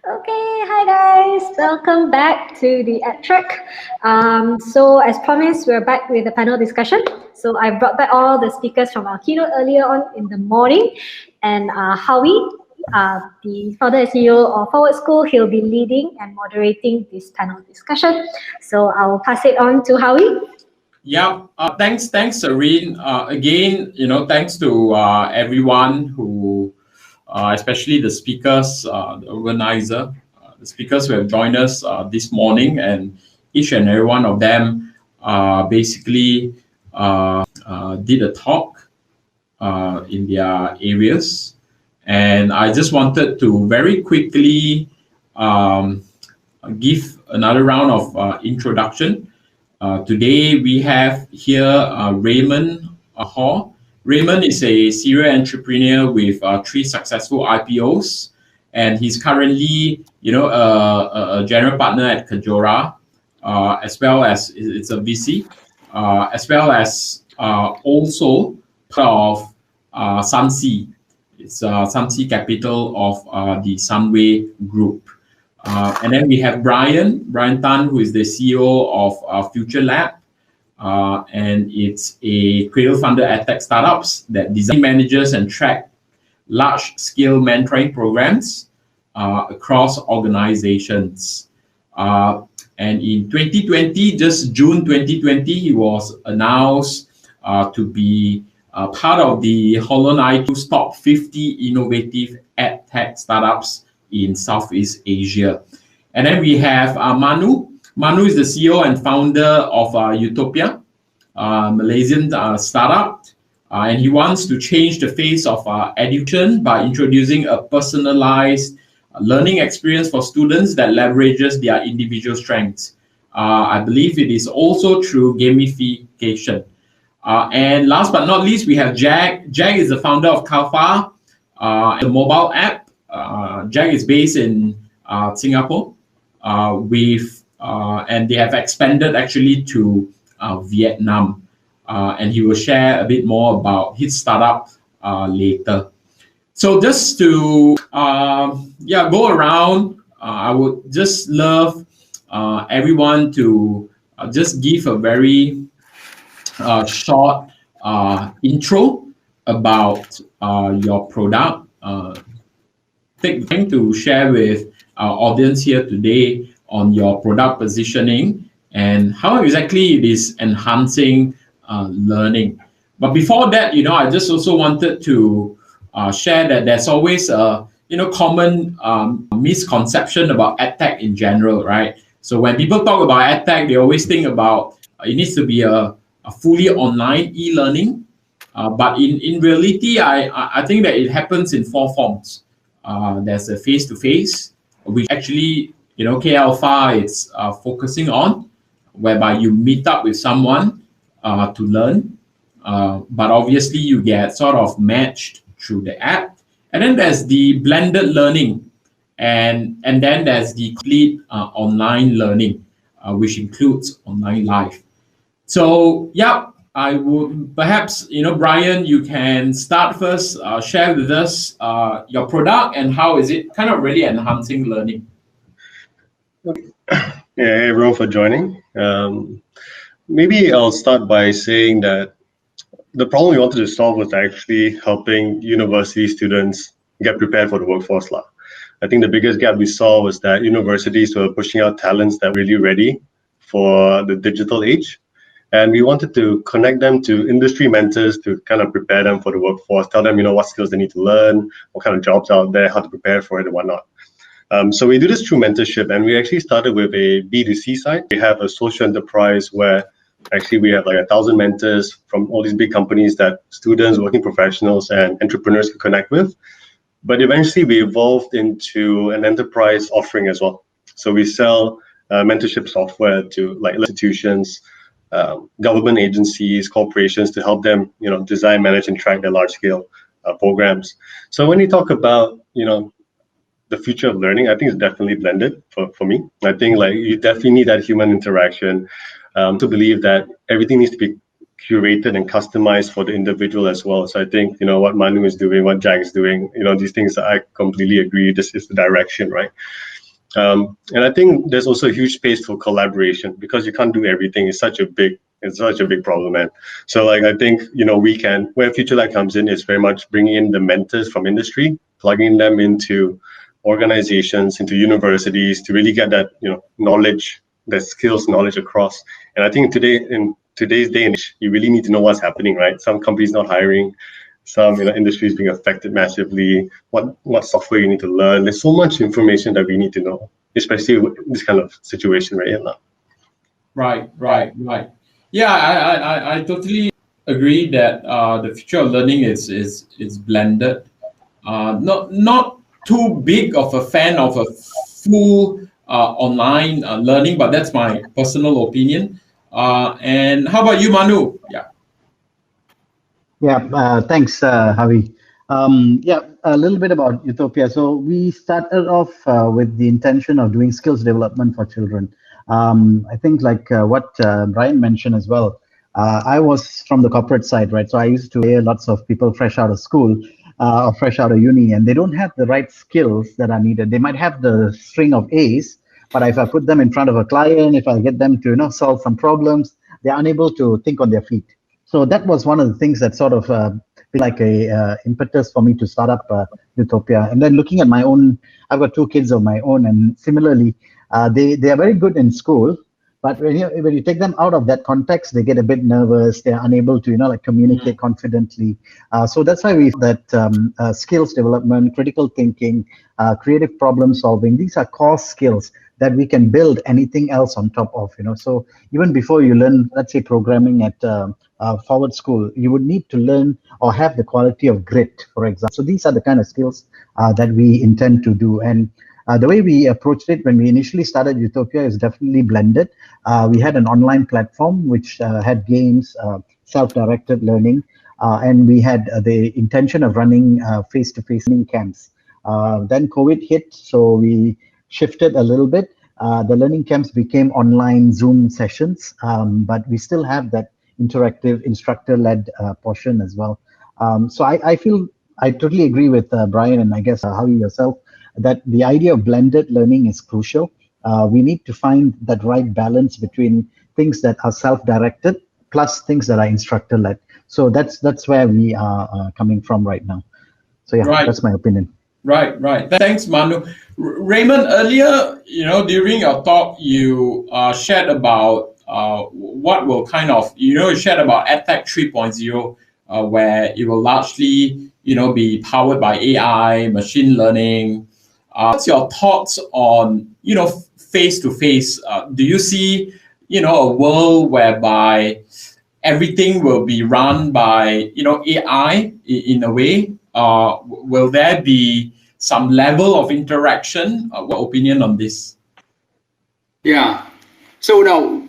Okay, hi guys, welcome back to the EdTech. So as promised, we're back with a panel discussion. So I brought back all the speakers from our keynote earlier on in the morning, and Howie, the founder and CEO of Forward School, he'll be leading and moderating this panel discussion. So I'll pass it on to Howie. Yeah, thanks, Serene. Again, thanks to everyone who, especially the speakers, the organizer, the speakers who have joined us this morning, and each and every one of them basically did a talk in their areas. And I just wanted to very quickly give another round of introduction. Today we have here Raymond Hall. Raymond is a serial entrepreneur with 3 successful IPOs, and he's currently, a general partner at Kajora, as well as it's a VC, as well as also part of Sunsea. It's Sunsea Capital of the Sunway Group. And then we have Brian Tan, who is the CEO of FutureLab. And it's a cradle-funded EdTech startups that design, manages, and track large-scale mentoring programs across organizations. And in 2020, just June 2020, he was announced to be part of the Holland IQ's top 50 innovative EdTech startups in Southeast Asia. And then we have Manu. Manu is the CEO and founder of Youthopia, Malaysian startup. And he wants to change the face of education by introducing a personalized learning experience for students that leverages their individual strengths. I believe it is also through gamification. And last but not least, we have Jag. Jag is the founder of Kalpha, the mobile app. Jag is based in Singapore, and they have expanded actually to Vietnam. And he will share a bit more about his startup later. So just to go around, I would just love everyone to just give a very short intro about your product. Take time to share with our audience here today on your product positioning and how exactly it is enhancing learning. But before that, I just also wanted to share that there's always a common misconception about EdTech in general, right? So when people talk about EdTech, they always think about it needs to be a fully online e-learning. But in reality, I think that it happens in 4 forms. There's a face-to-face, which actually, KLSS is focusing on, whereby you meet up with someone to learn. But obviously, you get sort of matched through the app. And then there's the blended learning. And then there's the complete online learning, which includes online live. So, yeah, I would perhaps, Brian, you can start first, share with us your product and how is it kind of really enhancing learning. Yeah, everyone for joining. Maybe I'll start by saying that the problem we wanted to solve was actually helping university students get prepared for the workforce. I think the biggest gap we saw was that universities were pushing out talents that were really ready for the digital age. And we wanted to connect them to industry mentors to kind of prepare them for the workforce, tell them, what skills they need to learn, what kind of jobs out there, how to prepare for it and whatnot. So we do this through mentorship, and we actually started with a B2C site. We have a social enterprise where actually we have like 1,000 mentors from all these big companies that students, working professionals, and entrepreneurs can connect with. But eventually we evolved into an enterprise offering as well. So we sell mentorship software to like institutions, government agencies, corporations to help them, design, manage, and track their large-scale programs. So when you talk about, the future of learning, I think it's definitely blended for me. I think like you definitely need that human interaction to believe that everything needs to be curated and customized for the individual as well. So I think, what Manu is doing, what Chang is doing, these things, I completely agree. This is the direction, right? And I think there's also a huge space for collaboration because you can't do everything. It's such a big problem, man. So I think, where FutureLab comes in is very much bringing in the mentors from industry, plugging them into organizations, into universities to really get that, knowledge, that skills knowledge across. And I think in today's day and age, you really need to know what's happening, right? Some companies not hiring, some industries being affected massively, what software you need to learn. There's so much information that we need to know, especially with this kind of situation right now. Right. Yeah, I totally agree that the future of learning is blended. Not too big of a fan of a full online learning, but that's my personal opinion. And how about you, Manu? Yeah, thanks, Howie. A little bit about Youthopia. So we started off with the intention of doing skills development for children. I think like what Brian mentioned as well, I was from the corporate side, right? So I used to hear lots of people fresh out of school or fresh out of uni, and they don't have the right skills that are needed. They might have the string of A's, but if I put them in front of a client, if I get them to solve some problems, they're unable to think on their feet. So that was one of the things that sort of be like a impetus for me to start up Youthopia. And then looking at my own, I've got 2 kids of my own, and similarly, they are very good in school, but when you take them out of that context, they get a bit nervous. They're unable to communicate confidently. So that's why we that skills development, critical thinking, creative problem solving. These are core skills that we can build anything else on top of. So even before you learn, let's say programming at forward school, you would need to learn or have the quality of grit, for example. So these are the kind of skills that we intend to do. And the way we approached it when we initially started Youthopia is definitely blended. We had an online platform which had games, self-directed learning, and we had the intention of running face-to-face learning camps. Then COVID hit, so we shifted a little bit. The learning camps became online Zoom sessions, but we still have that interactive instructor-led portion as well. So I feel I totally agree with Brian, and I guess Howie yourself, that the idea of blended learning is crucial. We need to find that right balance between things that are self-directed plus things that are instructor-led. So that's where we are coming from right now. So yeah, that's my opinion. Right. Thanks, Manu. Raymond, earlier, during your talk, you shared about what will kind of, you shared about EdTech 3.0, where it will largely, be powered by AI, machine learning. What's your thoughts on, face-to-face? Do you see, a world whereby everything will be run by, AI in a way? Will there be some level of interaction? What opinion on this? Yeah. So now,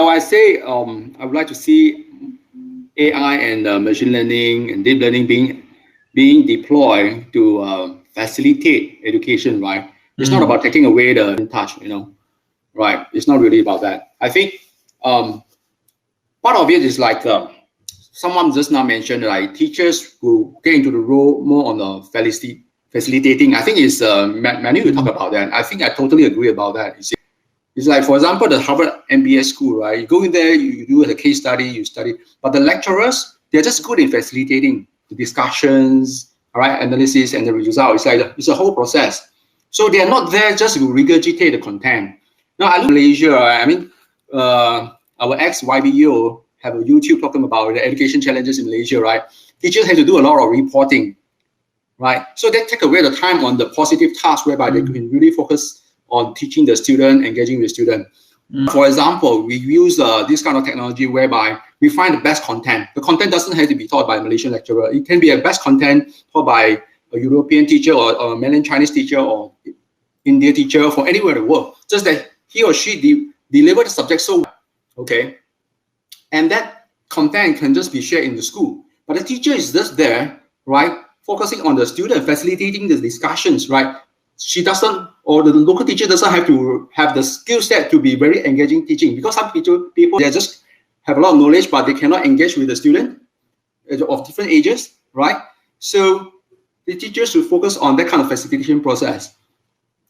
I say I would like to see AI and machine learning and deep learning being deployed to facilitate education, right? It's not about taking away the touch, right? It's not really about that. I think part of it is like someone just now mentioned, like teachers will get into the role more on the facilitating. I think it's Manu will talk about that. I think I totally agree about that. It's like, for example, the Harvard MBA school, right? You go in there, you do a case study, you study, but the lecturers, they're just good in facilitating the discussions, all right, analysis, and the result. It's like it's a whole process. So they are not there just to regurgitate the content. Now, I look at Malaysia, right? I mean, our ex-YBO have a YouTube talking about the education challenges in Malaysia, right? Teachers have to do a lot of reporting, right? So they take away the time on the positive task whereby they can really focus on teaching the student, engaging the student. For example, we use this kind of technology whereby we find the best content. The content doesn't have to be taught by a Malaysian lecturer. It can be a best content taught by a European teacher or a Menon Chinese teacher or India teacher from anywhere in the world. Just that he or she deliver the subject so well, okay? And that content can just be shared in the school. But the teacher is just there, right? Focusing on the student, facilitating the discussions, right? She doesn't, or the local teacher doesn't have to have the skill set to be very engaging teaching, because some people, they just have a lot of knowledge, but they cannot engage with the student of different ages, right? So the teachers should focus on that kind of facilitation process.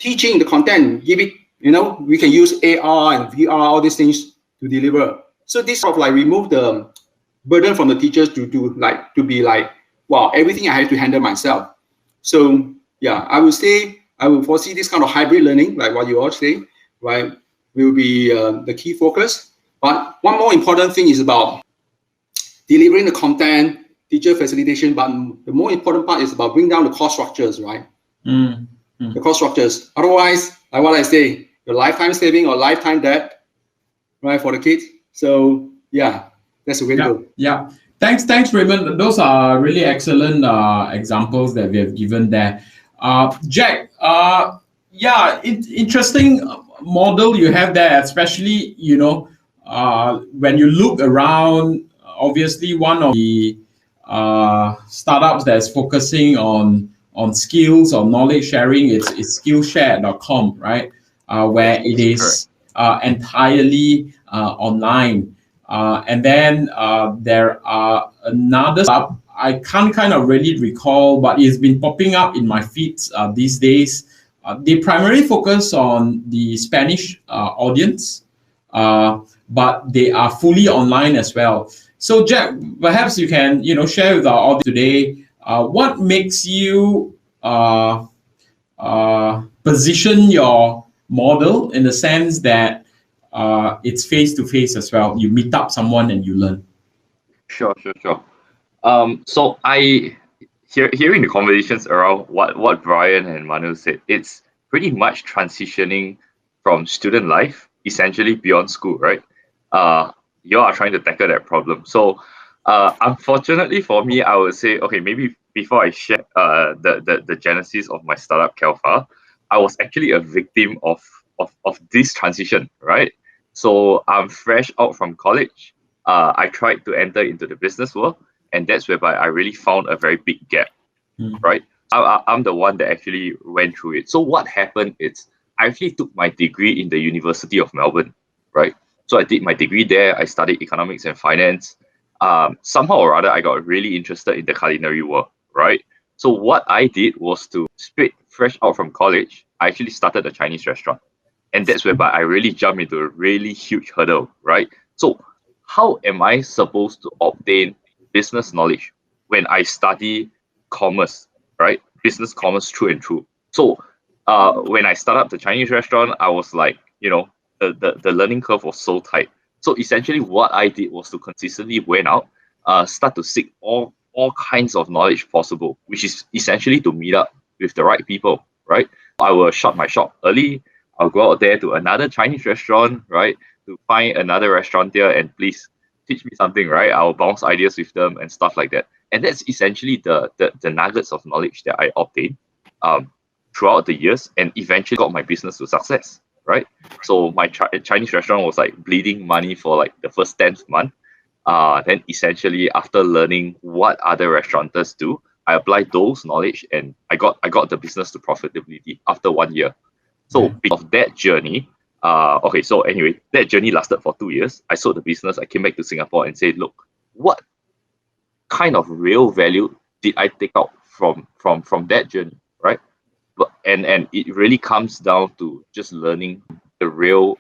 Teaching the content, give it, we can use AR and VR, all these things to deliver. So this sort of like remove the burden from the teachers to be like, wow, everything I have to handle myself. So yeah, I would say I will foresee this kind of hybrid learning, like what you all say, right, will be the key focus. But one more important thing is about delivering the content, teacher facilitation, but the more important part is about bring down the cost structures, right? The cost structures. Otherwise, like what I say, the lifetime saving or lifetime debt, right, for the kids. So yeah, that's the way to go. Yeah. Thanks, Raymond. Those are really excellent examples that we have given there. Jack, interesting model you have there, especially, when you look around, obviously one of the startups that's focusing on skills or knowledge sharing is Skillshare.com, right? Where it is entirely online. And then there are another startup, I can't kind of really recall, but it's been popping up in my feeds these days. They primarily focus on the Spanish audience, but they are fully online as well. So Jack, perhaps you can share with our audience today what makes you position your model in the sense that it's face-to-face as well. You meet up someone and you learn. Sure. So hearing the conversations around what Brian and Manu said, it's pretty much transitioning from student life, essentially beyond school, right? You are trying to tackle that problem. So unfortunately for me, I would say, okay, maybe before I share the genesis of my startup Kalpha, I was actually a victim of this transition, right? So I'm fresh out from college. I tried to enter into the business world, and that's whereby I really found a very big gap, right? I'm the one that actually went through it. So what happened is I actually took my degree in the University of Melbourne, right? So I did my degree there. I studied economics and finance. Somehow or other, I got really interested in the culinary world, right? So what I did was to straight fresh out from college, I actually started a Chinese restaurant. And that's whereby I really jumped into a really huge hurdle, right? So how am I supposed to obtain business knowledge when I study commerce, right? Business commerce through and through. So when I started up the Chinese restaurant, I was like, the learning curve was so tight. So essentially what I did was to consistently went out, start to seek all kinds of knowledge possible, which is essentially to meet up with the right people, right? I will shut my shop early. I'll go out there to another Chinese restaurant, right? To find another restaurateur and please teach me something, right? I'll bounce ideas with them and stuff like that. And that's essentially the nuggets of knowledge that I obtained throughout the years and eventually got my business to success, right? So my Chinese restaurant was like bleeding money for like the first 10th month. Then essentially after learning what other restaurateurs do, I applied those knowledge and I got the business to profitability after 1 year. So of that journey, so anyway, that journey lasted for 2 years. I sold the business. I came back to Singapore and said, look, what kind of real value did I take out from that journey, right? And it really comes down to just learning the real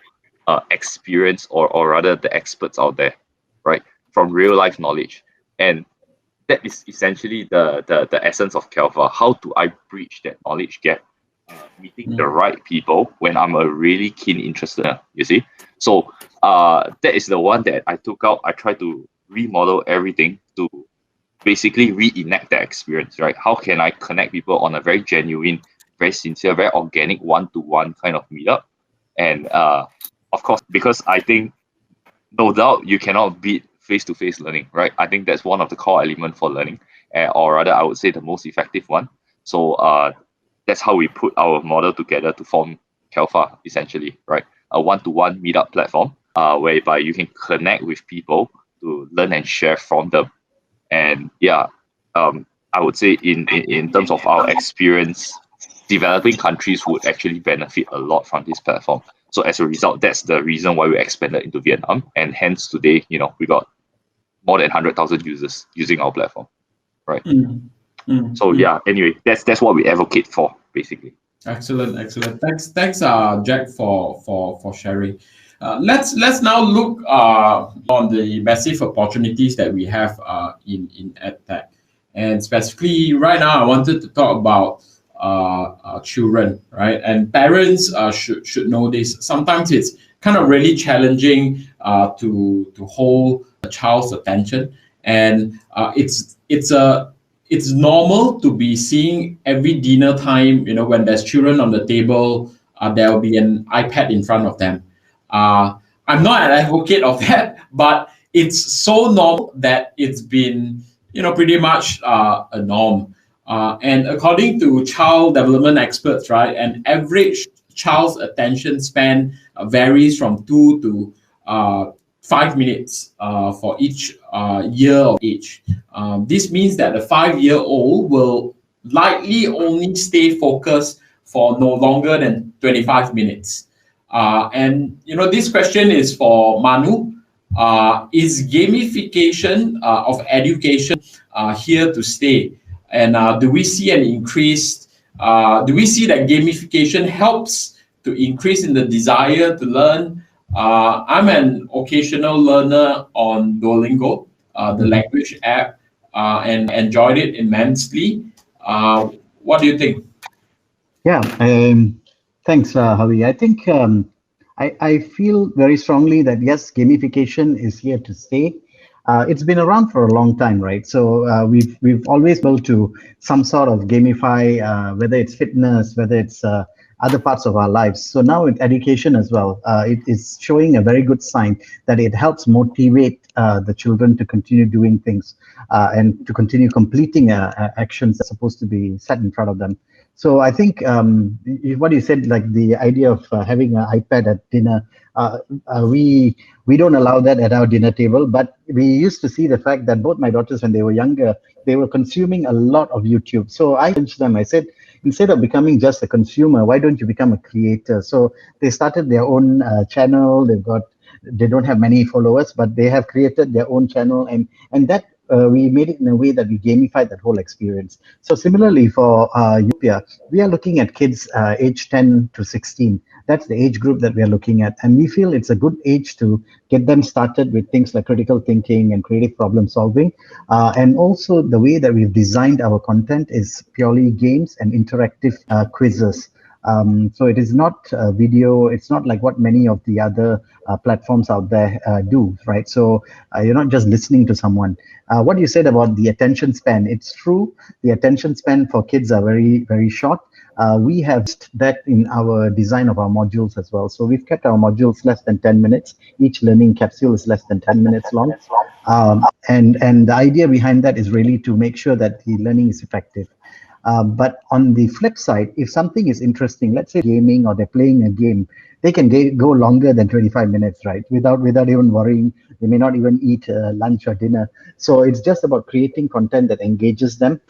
experience or rather the experts out there, right? From real life knowledge. And that is essentially the essence of Kalpha. How do I bridge that knowledge gap? Meeting the right people when I'm a really keen interested, you see? So that is the one that I took out. I tried to remodel everything to basically reenact that experience, right? How can I connect people on a very genuine, very sincere, very organic one-to-one kind of meetup? And of course, because I think no doubt you cannot beat face-to-face learning, right? I think that's one of the core elements for learning, or rather I would say the most effective one. So that's how we put our model together to form Kalpha, essentially, right? A one-to-one meetup platform whereby you can connect with people to learn and share from them. And I would say in terms of our experience, developing countries would actually benefit a lot from this platform So as a result, that's the reason why we expanded into Vietnam, and hence today, we got more than 100,000 users using our platform, right? So yeah, anyway, that's what we advocate for, basically. Excellent. Thanks, Jack, for sharing. Let's now look on the massive opportunities that we have in EdTech, and specifically right now, I wanted to talk about children, right? And parents should know this. Sometimes it's kind of really challenging to hold a child's attention, and it's normal to be seeing every dinner time, when there's children on the table, there will be an iPad in front of them. I'm not an advocate of that, but it's so normal that it's been, pretty much a norm. And according to child development experts, right, an average child's attention span varies from 2 to 5 minutes for each year of age. This means that the 5-year-old will likely only stay focused for no longer than 25 minutes. And this question is for Manu. Is gamification of education here to stay? And do we see an increased? Do we see that gamification helps to increase in the desire to learn? I'm an occasional learner on Duolingo, the language app, and enjoyed it immensely. What do you think? Yeah, thanks, Howie. I think I feel very strongly that yes, gamification is here to stay. It's been around for a long time, right? So we've always built to some sort of gamify, whether it's fitness, whether it's other parts of our lives. So now in education as well, it is showing a very good sign that it helps motivate the children to continue doing things and to continue completing actions that's supposed to be set in front of them. So I think what you said, like the idea of having an iPad at dinner, we don't allow that at our dinner table, but we used to see the fact that both my daughters, when they were younger, they were consuming a lot of YouTube. So I challenged them. I said, instead of becoming just a consumer, why don't you become a creator? So they started their own channel. They don't have many followers, but they have created their own channel, and that we made it in a way that we gamified that whole experience. So similarly for Youthopia, we are looking at kids age 10 to 16. That's the age group that we are looking at. And we feel it's a good age to get them started with things like critical thinking and creative problem solving. And also the way that we've designed our content is purely games and interactive quizzes. So it is not video. It's not like what many of the other platforms out there do, right? So you're not just listening to someone. What you said about the attention span, it's true. The attention span for kids are very, very short. We have that in our design of our modules as well. So we've kept our modules less than 10 minutes. Each learning capsule is less than 10 minutes long. And the idea behind that is really to make sure that the learning is effective. But on the flip side, if something is interesting, let's say gaming or they're playing a game, they can go longer than 25 minutes, right? Without even worrying. They may not even eat lunch or dinner. So it's just about creating content that engages them,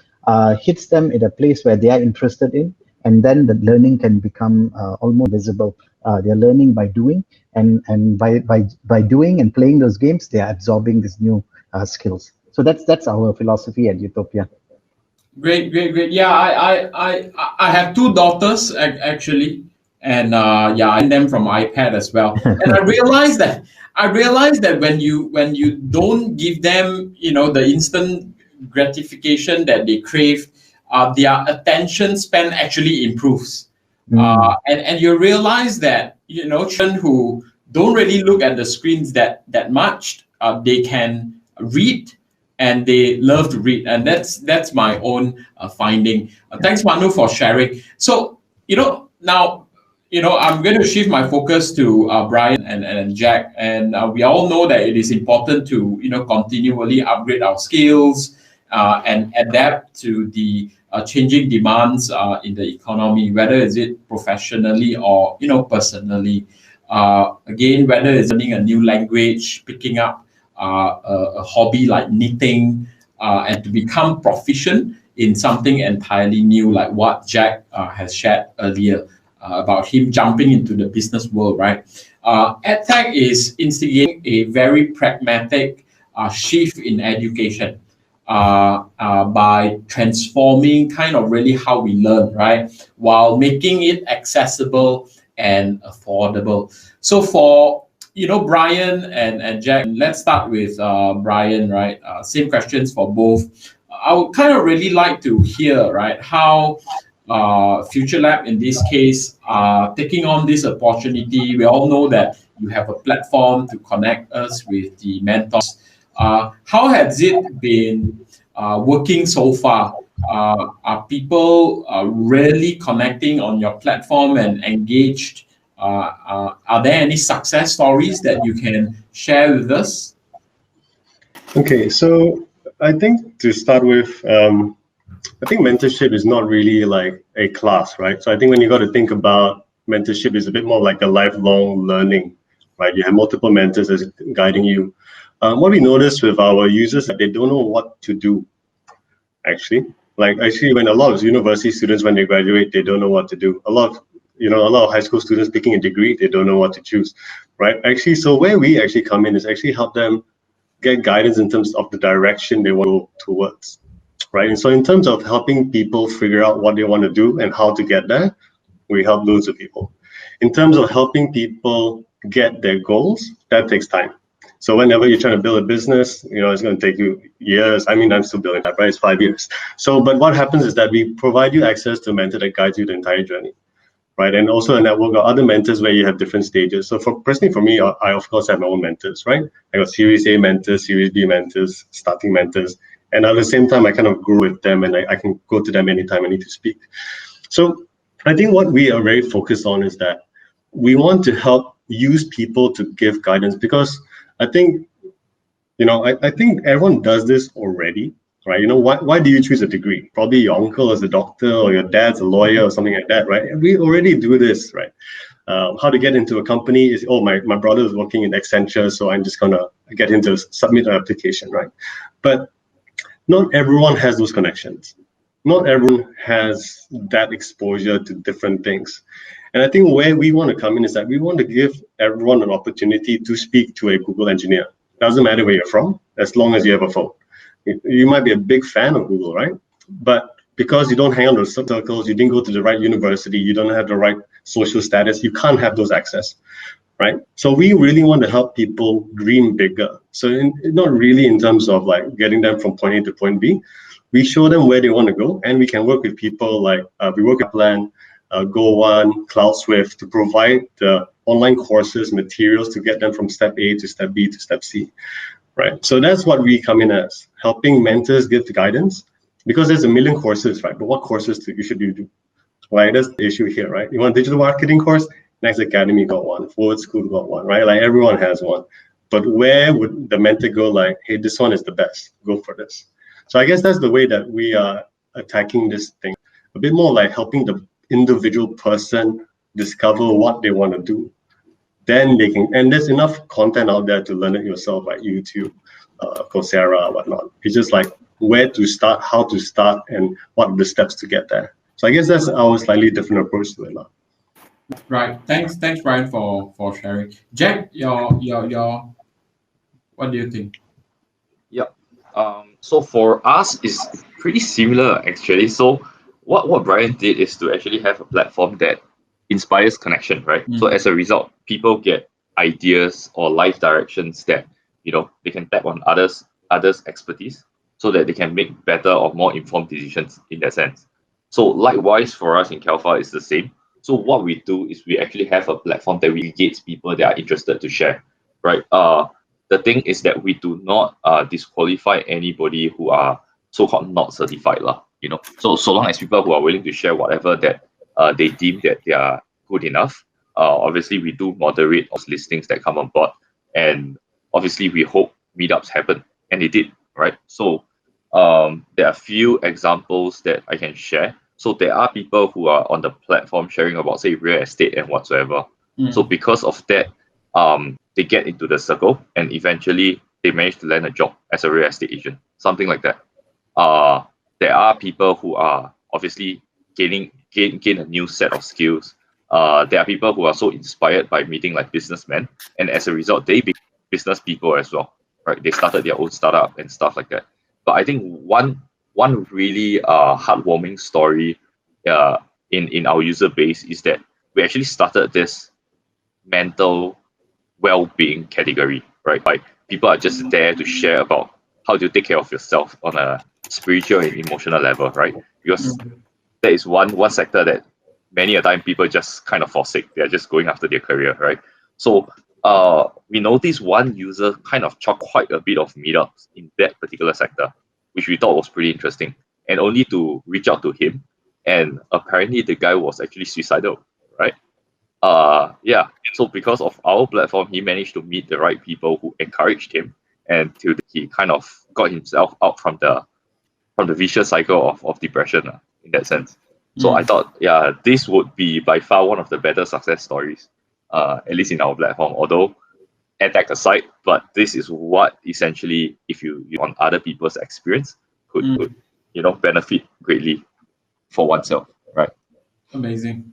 hits them in a place where they are interested in, and then the learning can become almost visible. They're learning by doing, and by doing and playing those games, they are absorbing these new skills. So that's our philosophy at Youthopia. Great. Yeah, I have 2 daughters actually, and I learn them from iPad as well. And I realized that when you don't give them the instant gratification that they crave, their attention span actually improves. And you realize that children who don't really look at the screens that much, they can read. And they love to read, and that's my own finding. Thanks, Manu, for sharing. So now I'm going to shift my focus to Brian and Jack, and we all know that it is important to continually upgrade our skills and adapt to the changing demands in the economy, whether is it professionally or personally. Again, whether it's learning a new language, picking up a hobby like knitting, and to become proficient in something entirely new, like what Jack has shared earlier. about him jumping into the business world, right? EdTech is instigating a very pragmatic shift in education by transforming kind of really how we learn, right? While making it accessible and affordable. So for Brian and Jack, let's start with Brian, right? Same questions for both. I would kind of really like to hear, right, how FutureLab in this case taking on this opportunity. We all know that you have a platform to connect us with the mentors. How has it been working so far? Are people really connecting on your platform and engaged? Are there any success stories that you can share with us? Okay, so I think to start with, I think mentorship is not really like a class, right? So I think when you got to think about mentorship is a bit more like a lifelong learning, right? You have multiple mentors that's guiding you. What we notice with our users that they don't know what to do, actually. Like actually when a lot of university students, when they graduate, they don't know what to do. A lot of high school students picking a degree, they don't know what to choose, right? Actually, so where we actually come in is actually help them get guidance in terms of the direction they want to go towards, right? And so in terms of helping people figure out what they want to do and how to get there, we help loads of people. In terms of helping people get their goals, that takes time. So whenever you're trying to build a business, it's going to take you years. I mean, I'm still building that, right? It's 5 years. So, but what happens is that we provide you access to a mentor that guides you the entire journey, right? And also a network of other mentors where you have different stages. So personally for me, I of course have my own mentors, right? I got Series A mentors, Series B mentors, starting mentors. And at the same time, I kind of grow with them and I can go to them anytime I need to speak. So I think what we are very focused on is that we want to help use people to give guidance, because I think, I think everyone does this already, right? Why do you choose a degree? Probably your uncle is a doctor or your dad's a lawyer or something like that, right? We already do this, right? How to get into a company is, my brother is working in Accenture, so I'm just gonna get him to submit an application, right? But not everyone has those connections. Not everyone has that exposure to different things. And I think where we want to come in is that we want to give everyone an opportunity to speak to a Google engineer. Doesn't matter where you're from, as long as you have a phone. You might be a big fan of Google, right? But because you don't hang out in those circles, you didn't go to the right university, you don't have the right social status, you can't have those access, right? So we really want to help people dream bigger. So not really in terms of like getting them from point A to point B. We show them where they want to go, and we can work with people like we work with Plan, Go1, CloudSwift to provide the online courses, materials to get them from step A to step B to step C, right? So that's what we come in as, helping mentors give the guidance, because there's a million courses, right? But what courses should you do, right? That's the issue here, right? You want a digital marketing course? Next Academy got one, Forward School got one, right? Like everyone has one. But where would the mentor go like, hey, this one is the best, go for this. So I guess that's the way that we are attacking this thing, a bit more like helping the individual person discover what they want to do. Then they can, and there's enough content out there to learn it yourself, like YouTube, Coursera, whatnot. It's just like where to start, how to start, and what are the steps to get there. So I guess that's our slightly different approach to it now. Right. Thanks, Brian, for sharing. Jack, your what do you think? Yeah. So for us, it's pretty similar actually. So what Brian did is to actually have a platform that inspires connection, right? So as a result, people get ideas or life directions that they can tap on others' expertise, so that they can make better or more informed decisions in that sense. So likewise for us in Kalpha, it's the same. So what we do is we actually have a platform that we engage people that are interested to share, right? The thing is that we do not disqualify anybody who are so-called not certified, So long as people who are willing to share whatever that they deem that they are good enough. Obviously, we do moderate those listings that come on board, and obviously we hope meetups happen, and it did, right? So there are a few examples that I can share. So there are people who are on the platform sharing about, say, real estate and whatsoever. So because of that, they get into the circle, and eventually they manage to land a job as a real estate agent, something like that. There are people who are obviously gain a new set of skills there are people who are so inspired by meeting like businessmen, and as a result, they become business people as well, right? They started their own startup and stuff like that. But I think one really heartwarming story in our user base is that we actually started this mental well-being category, right? Like people are just there to share about how do you take care of yourself on a spiritual and emotional level, right? Because there is one sector that many a time people just kind of forsake. They're just going after their career, right? So we noticed one user kind of chopped quite a bit of meetups in that particular sector, which we thought was pretty interesting, and only to reach out to him. And apparently the guy was actually suicidal, right? Yeah. So because of our platform, he managed to meet the right people who encouraged him, and till he kind of got himself out from the vicious cycle of depression in that sense. So I thought, yeah, this would be by far one of the better success stories, at least in our platform. Although EdTech aside, but this is what essentially, if you on other people's experience, could benefit greatly for oneself, right? Amazing.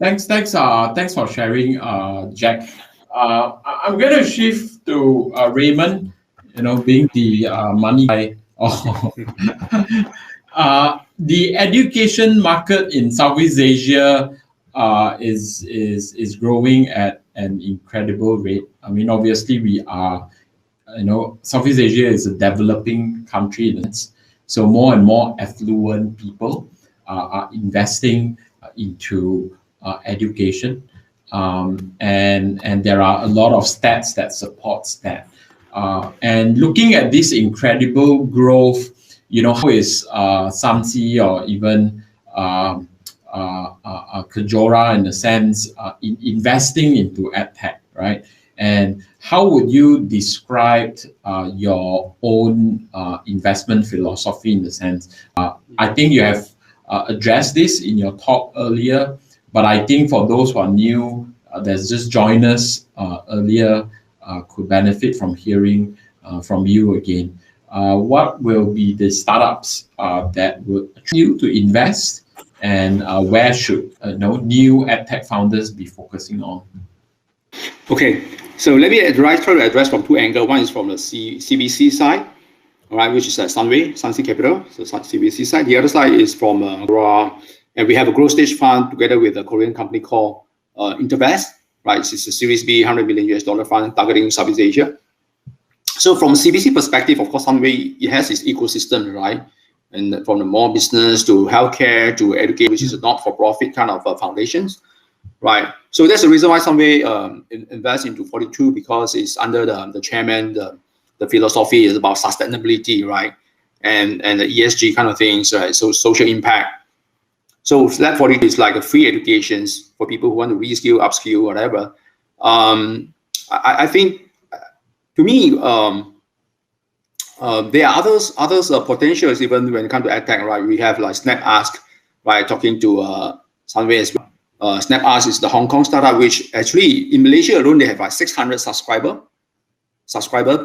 Thanks for sharing, Jack. I'm going to shift to Raymond, being the money guy. The education market in Southeast Asia is growing at an incredible rate. I mean, obviously we are, Southeast Asia is a developing country, so more and more affluent people are investing into education, and there are a lot of stats that supports that. And looking at this incredible growth, how is Samsi or even Kajora in a sense investing into EdTech, right? And how would you describe your own investment philosophy in the sense? I think you have addressed this in your talk earlier, but I think for those who are new, that's just joined us earlier, could benefit from hearing from you again. What will be the startups that would attract you to invest, and where should new EdTech founders be focusing on? Okay, so let me try to address from two angles. One is from the CVC side, all right, which is Sunway Capital, so CVC side. The other side is from and we have a growth stage fund together with a Korean company called Intervest, right? It's a Series B $100 million fund targeting Southeast Asia. So from CVC perspective, of course, Sunway, it has its ecosystem, right? And from the mall business to healthcare to education, which is a not-for-profit kind of foundations, right? So that's the reason why Sunway invests into 42, because it's under the chairman, the philosophy is about sustainability, right? And the ESG kind of things, right? So social impact. So Lab 42 is like a free educations for people who want to reskill, upskill, whatever. I think, to me, there are others potentials even when it comes to EdTech, right? We have like SnapAsk, right? Talking to Sunway as well. SnapAsk is the Hong Kong startup, which actually in Malaysia alone they have like 600 subscriber.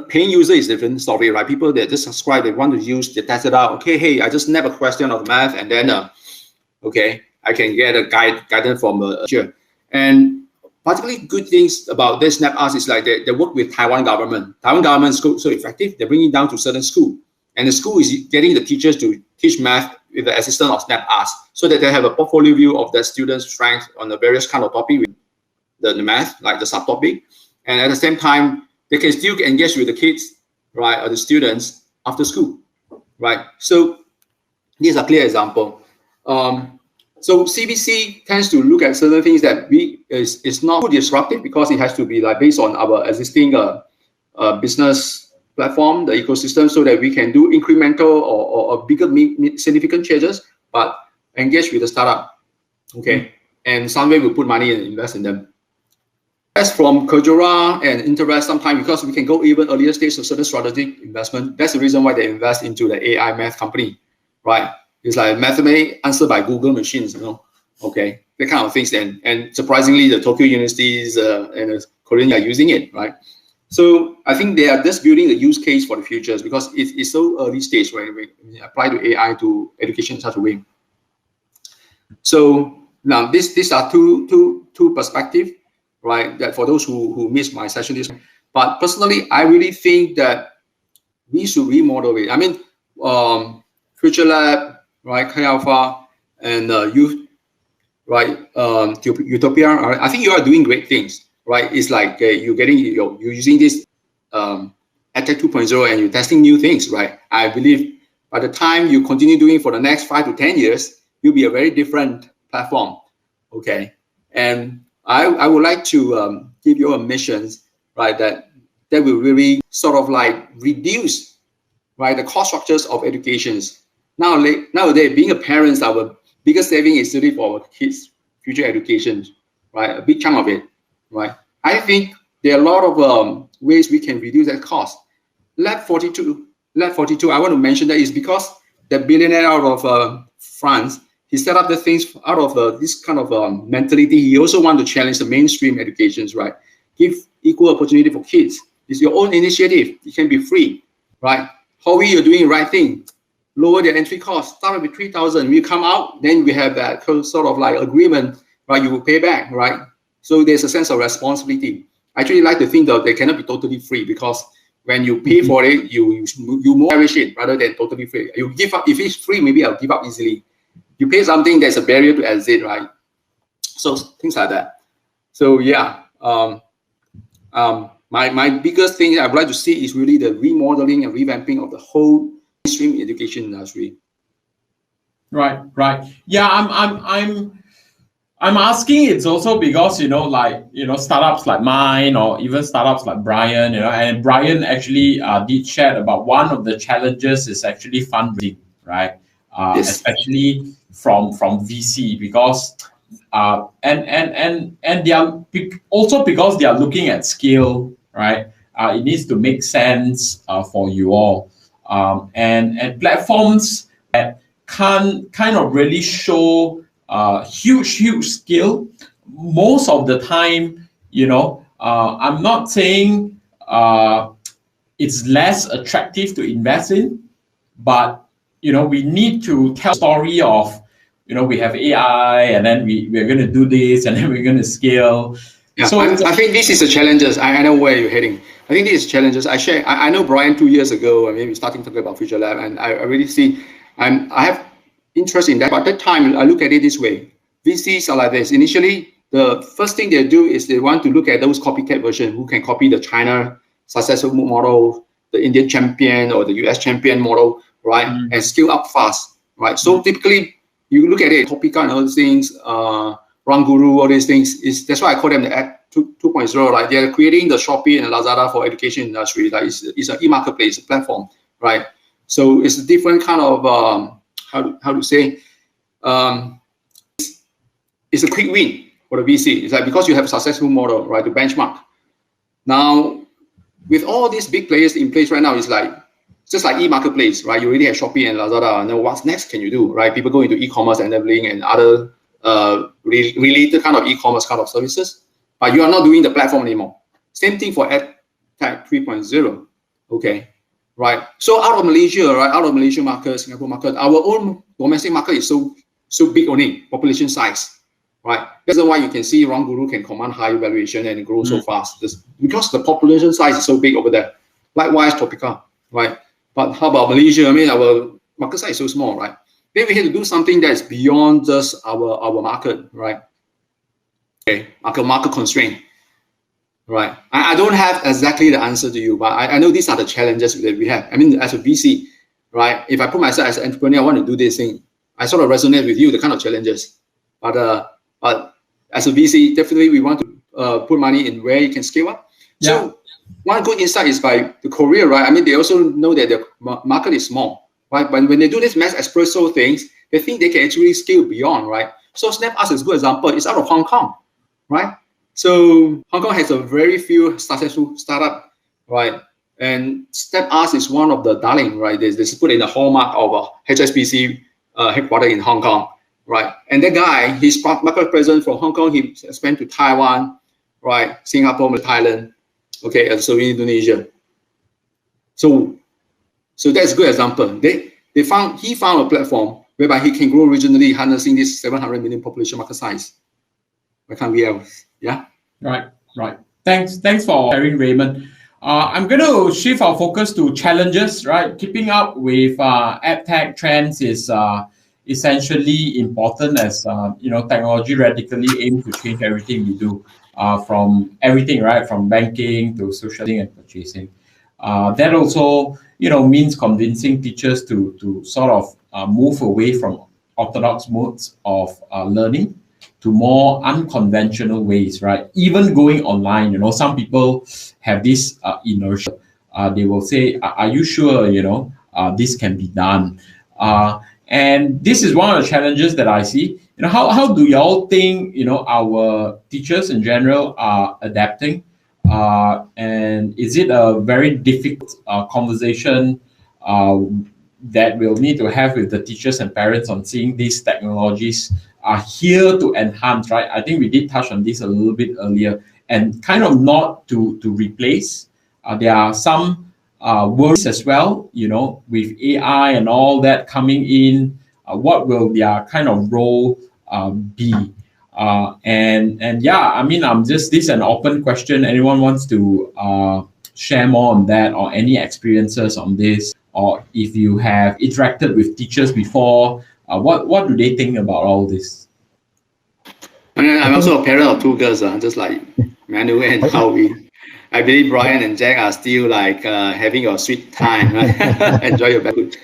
Paying user is a different story, right? People that just subscribe, they want to use, they test it out. Okay, hey, I just snap a question of math, and then okay, I can get a guidance from a teacher. And particularly good things about this SnapAsk is like they work with Taiwan government. Taiwan government is so effective, they bring it down to certain school. And the school is getting the teachers to teach math with the assistance of SnapAsk, so that they have a portfolio view of the students' strength on the various kind of topic with the math, like the subtopic. And at the same time, they can still engage with the kids, right, or the students after school, right? So these are clear example. So CVC tends to look at certain things that is not too disruptive, because it has to be like based on our existing business platform, the ecosystem, so that we can do incremental or bigger significant changes, but engage with the startup. Okay, and Sunway will put money and invest in them. As from Kajora and Interest, sometimes because we can go even earlier stage of certain strategic investment. That's the reason why they invest into the AI math company, right? It's like mathematics answered by Google machines, okay, that kind of things. And surprisingly, the Tokyo universities and Korean are using it, right? So I think they are just building a use case for the futures, because it's so early stage when we apply to AI to education in such a way. So Now, these are two perspectives, right? That for those who missed my session this, but personally, I really think that we should remodel it. I mean, FutureLab, right? Kalpha and Youth, right? Youthopia. Right? I think you are doing great things, right? It's like you're using this EdTech 2.0 and you're testing new things, right? I believe by the time you continue doing it for the next 5 to 10 years, you'll be a very different platform, okay? And I would like to give you a mission, right, that will really sort of like reduce, right, the cost structures of educations. Nowadays, being a parent, our biggest saving is really for our kids' future education, right? A big chunk of it, right? I think there are a lot of ways we can reduce that cost. Lab 42, I want to mention that is because the billionaire out of France, he set up the things out of this kind of mentality. He also wanted to challenge the mainstream educations, right? Give equal opportunity for kids. It's your own initiative. It can be free, right? Howie, you're doing the right thing. Lower their entry cost. Start with 3,000. We come out, then we have that sort of like agreement, right? You will pay back, right? So there's a sense of responsibility. I actually like to think that they cannot be totally free, because when you pay for it, you more cherish it rather than totally free. You give up. If it's free, maybe I'll give up easily. You pay something, there's a barrier to exit, right? So things like that. So yeah, my biggest thing I would like to see is really the remodeling and revamping of the whole mainstream education industry. Right. Yeah, I'm asking. It's also because startups like mine, or even startups like Brian, and Brian actually did share about one of the challenges is actually fundraising, right? Yes. Especially from VC, because and they are also because they are looking at scale, right? It needs to make sense for you all, and platforms that can kind of really show huge scale. Most of the time, I'm not saying it's less attractive to invest in, but we need to tell a story of, we have AI, and then we're going to do this, and then we're going to scale. Yeah, so I think this is the challenges. I know where you're heading. I think these challenges. I know Brian 2 years ago, and maybe starting talking about FutureLab, and I really see. I have interest in that. But at that time, I look at it this way: VCs are like this. Initially, the first thing they do is they want to look at those copycat versions who can copy the China successful model, the Indian champion or the US champion model, right? And scale up fast, right? So typically, you look at it, copycat and all these things, Run Guru, all these things. That's why I call them the Ed 2.0, right? They're creating the Shopee and Lazada for education industry. Like it's an e-marketplace platform, right? So it's a different kind of how to say, it's a quick win for the VC. It's like because you have a successful model, right, to benchmark. Now, with all these big players in place right now, it's just like e-marketplace, right? You already have Shopee and Lazada. Now, what's next can you do, right? People go into e-commerce enabling and other related kind of e-commerce kind of services, but you are not doing the platform anymore. Same thing for EdTech 3.0, okay, right? So out of Malaysia, right, out of Malaysia market, Singapore market, our own domestic market is so big only, population size, right? That's why you can see Run Guru can command high valuation and grow so fast, because the population size is so big over there. Likewise, Topica, right? But how about Malaysia? I mean, our market size is so small, right? Then we have to do something that's beyond just our market, right? Okay, market constraint, right? I don't have exactly the answer to you, but I know these are the challenges that we have. I mean, as a VC, right? If I put myself as an entrepreneur, I want to do this thing. I sort of resonate with you, the kind of challenges. But as a VC, definitely we want to put money in where you can scale up. Yeah. So one good insight is by the Korea, right? I mean, they also know that the market is small, right? But when they do this mass espresso things, they think they can actually scale beyond, right? So SnapUs is a good example. It's out of Hong Kong, right? So Hong Kong has a very few successful startup, right? And SnapUs is one of the darling, right? They put in the hallmark of HSBC headquarters in Hong Kong, right? And that guy, his market presence from Hong Kong, he spent to Taiwan, right? Singapore, Thailand, okay, and so in Indonesia. So that's a good example. He found a platform whereby he can grow regionally, harnessing this 700 million population market size. Why can't we else? Yeah. Right. Thanks for sharing, Raymond. I'm going to shift our focus to challenges, right? Keeping up with EdTech trends is essentially important as, technology radically aims to change everything we do, from everything, right? From banking to socializing and purchasing. That also, means convincing teachers to sort of move away from orthodox modes of learning to more unconventional ways, right? Even going online, some people have this inertia. They will say, "Are you sure? This can be done?" And this is one of the challenges that I see. How do y'all think our teachers in general are adapting? And is it a very difficult conversation that we'll need to have with the teachers and parents on seeing these technologies are here to enhance, right? I think we did touch on this a little bit earlier, and kind of not to replace. There are some worries as well, with AI and all that coming in. What will their kind of role be? And yeah, I mean, this is an open question. Anyone wants to share more on that, or any experiences on this, or if you have interacted with teachers before, what do they think about all this? I'm also a parent of two girls, just like Manu and Howie. I believe Brian and Chang are still like having a sweet time. Enjoy your food.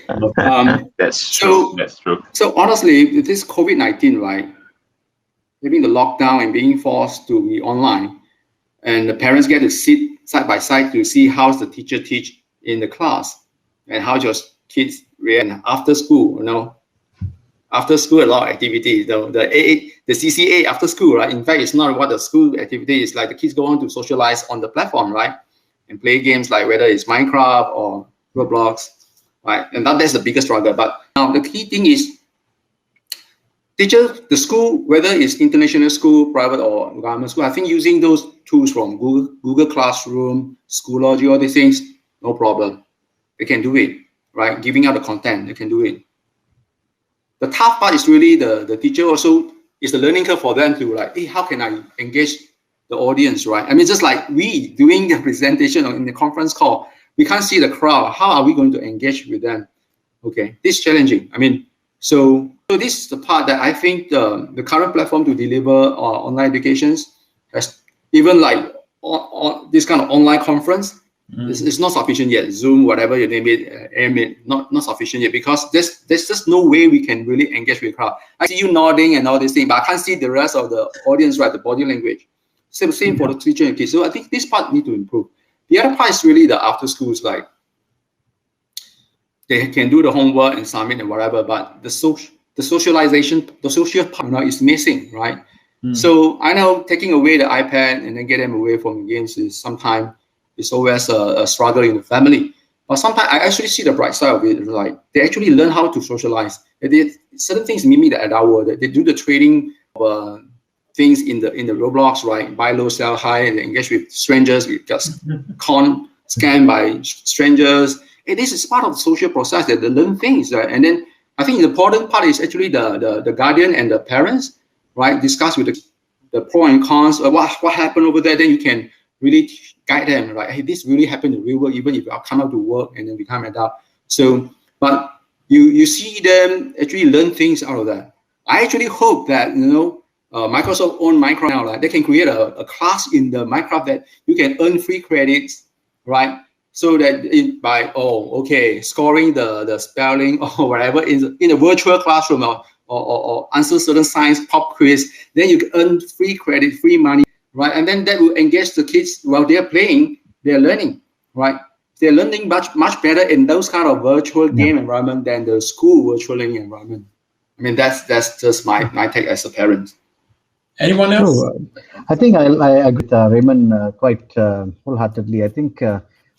That's true. That's true. So honestly, this COVID-19, right? Having the lockdown and being forced to be online, and the parents get to sit side by side to see how the teacher teach in the class and how your kids react after school. After school, a lot of activity. The CCA after school, right? In fact, it's not what the school activity is like. The kids go on to socialize on the platform, right? And play games like whether it's Minecraft or Roblox, right? And that's the biggest struggle. But now the key thing is, teachers, the school, whether it's international school, private or government school, I think using those tools from Google Classroom, Schoology, all these things, no problem. They can do it, right? Giving out the content, they can do it. The tough part is really the teacher also is the learning curve for them to like, hey, how can I engage the audience, right? I mean, just like we doing the presentation or in the conference call, we can't see the crowd. How are we going to engage with them? Okay, this is challenging. I mean, so this is the part that I think the current platform to deliver online educations, has even like on this kind of online conference, it's not sufficient yet. Zoom, whatever you name it, AirMate, not sufficient yet, because there's just no way we can really engage with the crowd. I see you nodding and all these things, but I can't see the rest of the audience, right? The body language. Same for the teacher and kids. So I think this part need to improve. The other part is really the after schools, like they can do the homework and submit and whatever, but the socialization, the social part is missing, right? So I know taking away the iPad and then get them away from games is sometimes it's always a struggle in the family. But sometimes I actually see the bright side of it. Like they actually learn how to socialize. Certain things mimic the adult world. They do the trading of things in the Roblox, right? Buy low, sell high, and engage with strangers. We just scam by strangers. And this is part of the social process that they learn things, right? And then I think the important part is actually the guardian and the parents, right? Discuss with the pro and cons of what happened over there. Then you can really guide them, right? Hey, this really happened in the real world, even if I come out to work and then become an adult. So, but you see them actually learn things out of that. I actually hope that, Microsoft own Minecraft now, right? They can create a class in the Minecraft that you can earn free credits, right? So that scoring the spelling or whatever in a virtual classroom or answer certain science pop quiz, then you can earn free credit, free money, right? And then that will engage the kids while they're playing, they're learning, right? They're learning much better in those kind of virtual game environment than the school virtual learning environment. I mean, that's just my take as a parent. Anyone else? I think I agree with Raymond quite wholeheartedly. I think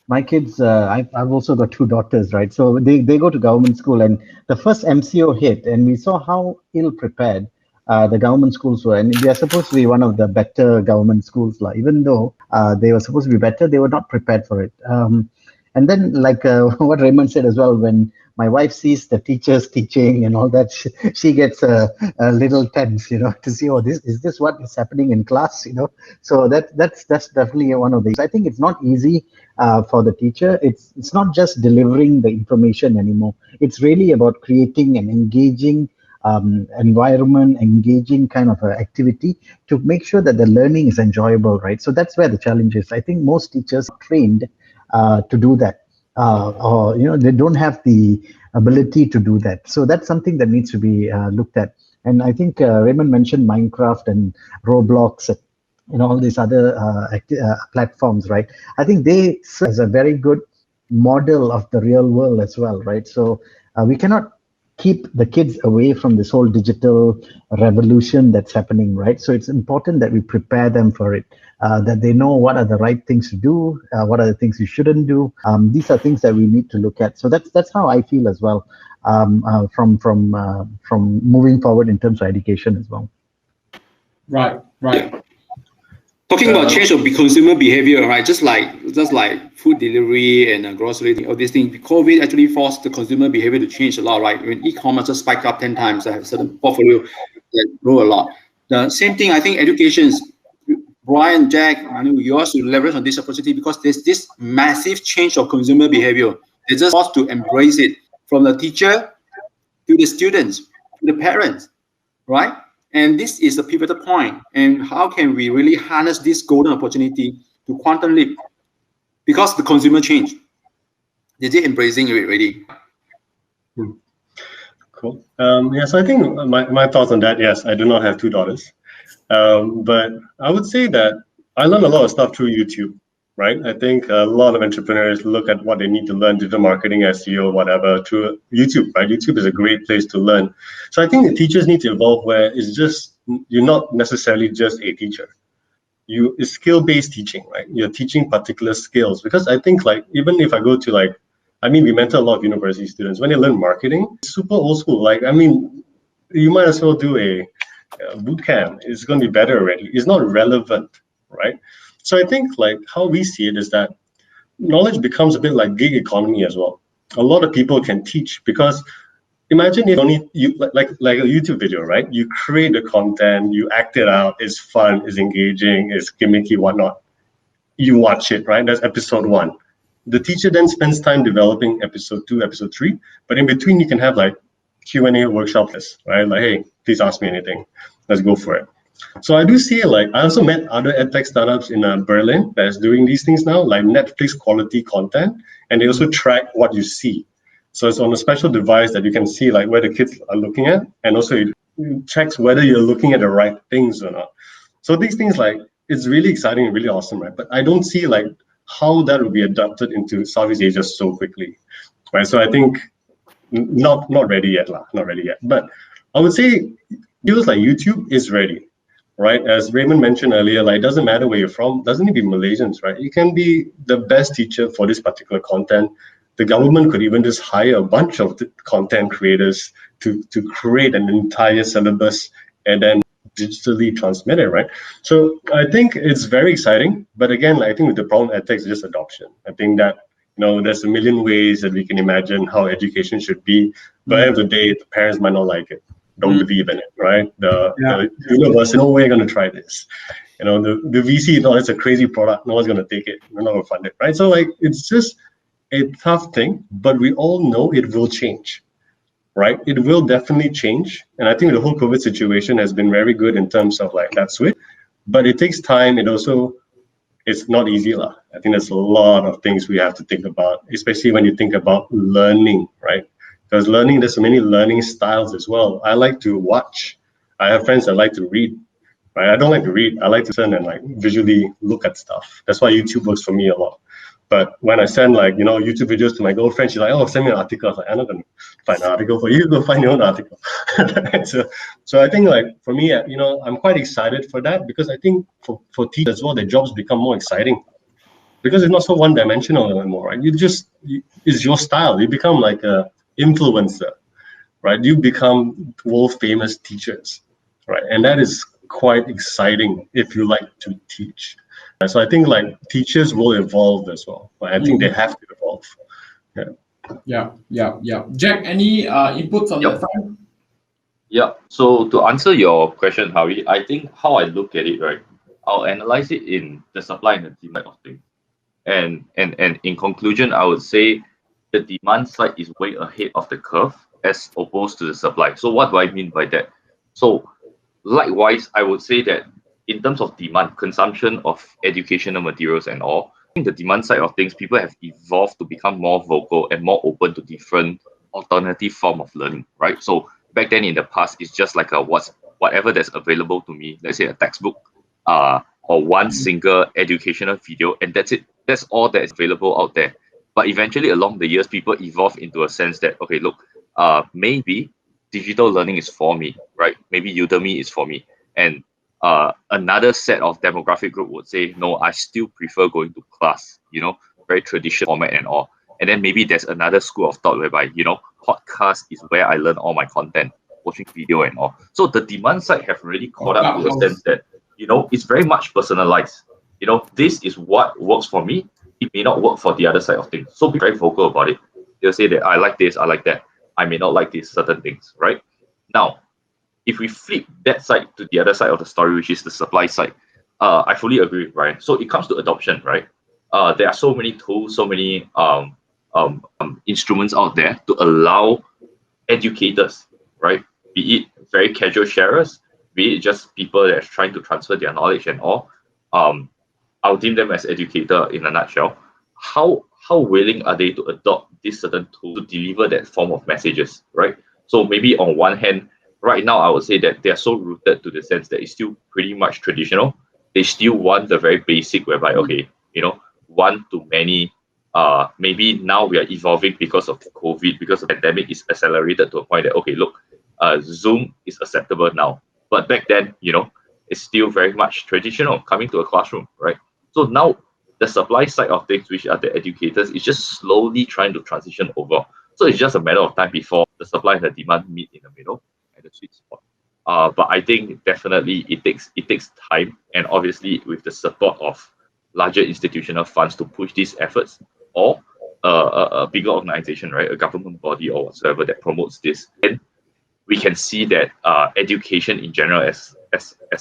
my kids, I've also got two daughters, right? So they go to government school, and the first MCO hit, and we saw how ill prepared the government schools were. And they are supposed to be one of the better government schools. Even though they were supposed to be better, they were not prepared for it. And then, like what Raymond said as well, when my wife sees the teachers teaching and all that, she gets a little tense, to see, oh, is this what is happening in class, So that's definitely one of these. I think it's not easy for the teacher. It's not just delivering the information anymore. It's really about creating an engaging environment, engaging kind of activity to make sure that the learning is enjoyable, right? So that's where the challenge is. I think most teachers are trained to do that, or they don't have the ability to do that. So that's something that needs to be looked at. And I think Raymond mentioned Minecraft and Roblox and all these other platforms, right? I think they serve as a very good model of the real world as well, right? So we cannot keep the kids away from this whole digital revolution that's happening, right? So it's important that we prepare them for it, that they know what are the right things to do, what are the things you shouldn't do. These are things that we need to look at. So that's how I feel as well, from moving forward in terms of education as well. Right. Talking about change of consumer behavior, right? Just like food delivery and grocery, all these things. COVID actually forced the consumer behavior to change a lot, right? When e-commerce just spiked up 10 times, I have a certain portfolio that grow a lot. The same thing, I think education is, Brian, Jack, Manu, you also leverage on this opportunity because there's this massive change of consumer behavior. They just forced to embrace it, from the teacher to the students, to the parents, right? And this is a pivotal point. And how can we really harness this golden opportunity to quantum leap? Because the consumer changed. They're embracing it already. Cool. Yes, I think my thoughts on that, yes, I do not have 2 daughters. But I would say that I learned a lot of stuff through YouTube, right? I think a lot of entrepreneurs look at what they need to learn, digital marketing, SEO, whatever, through YouTube, right? YouTube is a great place to learn. So I think the teachers need to evolve where it's just, you're not necessarily just a teacher. It's skill-based teaching, right? You're teaching particular skills. Because I think, like, even if I go to we mentor a lot of university students, when they learn marketing, it's super old school. You might as well do a boot camp. It's going to be better already. It's not relevant, right? So I think how we see it is that knowledge becomes a bit like gig economy as well. A lot of people can teach, because imagine if only you like a YouTube video, right? You create the content, you act it out, it's fun, it's engaging, it's gimmicky, whatnot. You watch it, right? That's episode 1. The teacher then spends time developing episode 2, episode 3, but in between you can have Q&A workshops, right? Hey, please ask me anything. Let's go for it. So I do see I also met other EdTech startups in Berlin that's doing these things now, like Netflix quality content, and they also track what you see. So it's on a special device that you can see where the kids are looking at, and also it checks whether you're looking at the right things or not. So these things it's really exciting and really awesome, right? But I don't see how that will be adapted into Southeast Asia so quickly, right? So I think not ready yet, not ready yet. But I would say feels like YouTube is ready, right? As Raymond mentioned earlier, it doesn't matter where you're from, doesn't need to be Malaysians, right? You can be the best teacher for this particular content. The government could even just hire a bunch of content creators to create an entire syllabus and then digitally transmit it, right? So I think it's very exciting. But again, I think the problem EdTech is just adoption. I think that there's a million ways that we can imagine how education should be. But at the end of the day, the parents might not like it, don't believe in it, right? The university, no way going to try this. The VC, no, it's a crazy product. No one's going to take it. We're not going to fund it, right? So it's just a tough thing, but we all know it will change, right? It will definitely change. And I think the whole COVID situation has been very good in terms of that switch, but it takes time. It's not easy. I think there's a lot of things we have to think about, especially when you think about learning, right? Because there's so many learning styles as well. I like to watch. I have friends that like to read, right? I don't like to read. I like to listen and visually look at stuff. That's why YouTube works for me a lot. But when I send YouTube videos to my girlfriend, she's like, "Oh, send me an article." I was like, "I'm not gonna find an article for you. Go find your own article." so I think for me, I'm quite excited for that, because I think for teachers as well, their jobs become more exciting, because it's not so one-dimensional anymore, right? It's your style. You become like a influencer, right? You become world-famous teachers, right? And that is quite exciting if you like to teach. So I think teachers will evolve as well. I think they have to evolve. evolve. Yeah. Jack, any inputs on that front? Yeah. So to answer your question, Howie, I think how I look at it, right, I'll analyze it in the supply and the demand of things. And in conclusion, I would say the demand side is way ahead of the curve as opposed to the supply. So what do I mean by that? So likewise, I would say that in terms of demand, consumption of educational materials and all, I think the demand side of things, people have evolved to become more vocal and more open to different alternative form of learning, right? So back then in the past, it's just like whatever that's available to me, let's say a textbook, or one single educational video, and that's it. That's all that is available out there. But eventually, along the years, people evolve into a sense that, okay, look, maybe digital learning is for me, right? Maybe Udemy is for me. And another set of demographic group would say, no, I still prefer going to class, very traditional format and all. And then maybe there's another school of thought whereby, podcast is where I learn all my content, watching video and all. So the demand side have really caught up to a sense that, it's very much personalized. This is what works for me. It may not work for the other side of things. So be very vocal about it. They'll say that I like this, I like that. I may not like these certain things, right? Now, if we flip that side to the other side of the story, which is the supply side, I fully agree with Brian. So it comes to adoption, right? There are so many tools, so many instruments out there to allow educators, right? Be it very casual sharers, be it just people that are trying to transfer their knowledge and all. I'll deem them as educator in a nutshell. How willing are they to adopt this certain tool to deliver that form of messages, right? So maybe on one hand, right now I would say that they are so rooted to the sense that it's still pretty much traditional. They still want the very basic whereby, okay, one to many. Maybe now we are evolving because of COVID, because the pandemic is accelerated to a point that, okay, look, Zoom is acceptable now. But back then, it's still very much traditional coming to a classroom, right? So now the supply side of things, which are the educators, is just slowly trying to transition over. So it's just a matter of time before the supply and the demand meet in the middle at the sweet spot. But I think definitely it takes time, and obviously with the support of larger institutional funds to push these efforts, or a bigger organization, right, a government body or whatsoever that promotes this, then we can see that education in general as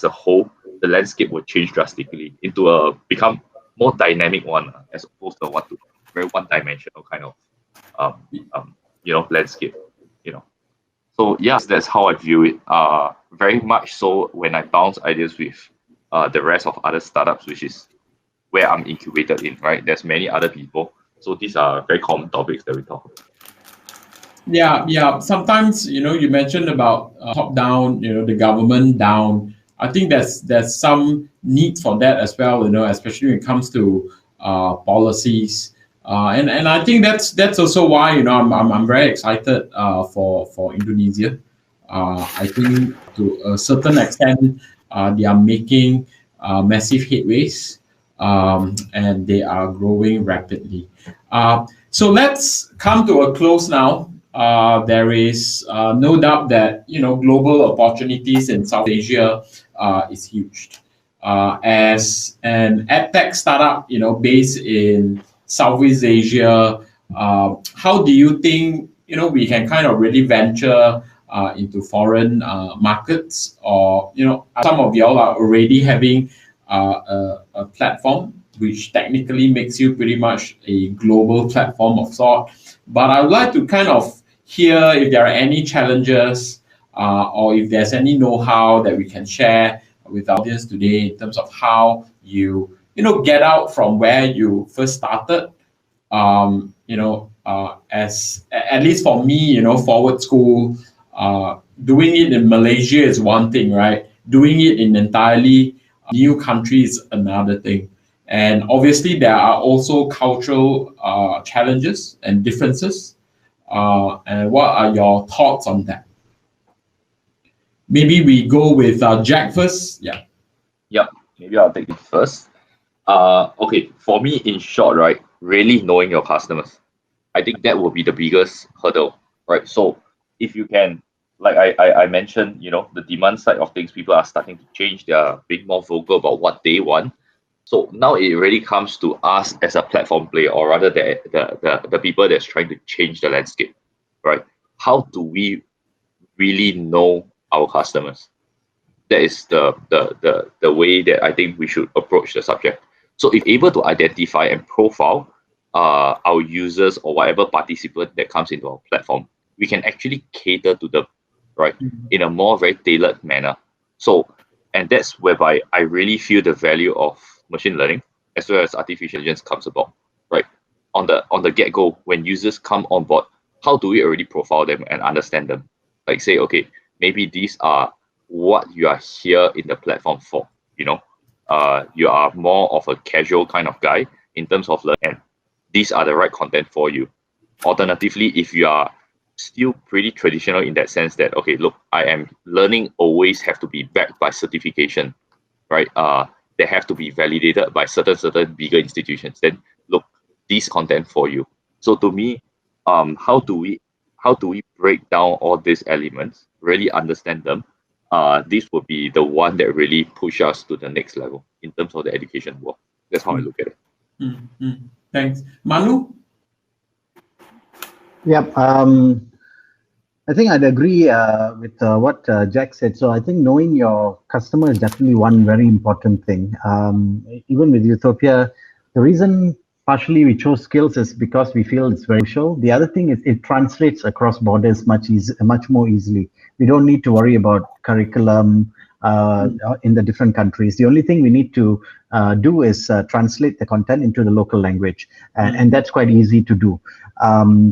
a whole, the landscape will change drastically into a become more dynamic one, as opposed to very one-dimensional kind of landscape. So yes, that's how I view it. Very much so when I bounce ideas with the rest of other startups, which is where I'm incubated in, right? There's many other people. So these are very common topics that we talk about. Yeah. Sometimes, you mentioned about top down, the government down. I think there's some need for that as well, especially when it comes to policies. And I think that's also why, I'm very excited for Indonesia. I think to a certain extent, they are making massive headways, and they are growing rapidly. So let's come to a close now. There is no doubt that global opportunities in South Asia is huge. As an EdTech startup, based in Southeast Asia, how do you think we can kind of really venture into foreign markets, or some of y'all are already having a platform which technically makes you pretty much a global platform of sort. But I would like to kind of hear if there are any challenges or if there's any know-how that we can share with our audience today in terms of how you get out from where you first started. As at least for me, forward school, doing it in Malaysia is one thing, right? Doing it in entirely new country is another thing. And obviously there are also cultural challenges and differences. And what are your thoughts on that? Maybe we go with Jack first. Yeah. Yep. Maybe I'll take it first. Okay. For me, in short, right, really knowing your customers. I think that will be the biggest hurdle, right? So if you can, like I mentioned, the demand side of things, people are starting to change. They are being more vocal about what they want. So now it really comes to us as a platform player, or rather the people that's trying to change the landscape, right? How do we really know our customers? That is the way that I think we should approach the subject. So if able to identify and profile our users or whatever participant that comes into our platform, we can actually cater to them, right, in a more very tailored manner. So, and that's whereby I really feel the value of machine learning as well as artificial intelligence comes about, right? On the get-go, when users come on board, how do we already profile them and understand them? Like say, okay, maybe these are what you are here in the platform for. You know, you are more of a casual kind of guy in terms of learning, and these are the right content for you. Alternatively, if you are still pretty traditional in that sense that, okay, look, I am learning always have to be backed by certification, right? They have to be validated by certain bigger institutions. Then look, these content for you. So to me, how do we break down all these elements, really understand them? This would be the one that really push us to the next level in terms of the education world. That's how I look at it. Thanks. Manu? Yep. I think I'd agree with what Jack said. So I think knowing your customer is definitely one very important thing. Even with Youthopia, the reason partially we chose skills is because we feel it's very crucial. The other thing is it translates across borders much more easily. We don't need to worry about curriculum in the different countries. The only thing we need to do is translate the content into the local language, and that's quite easy to do.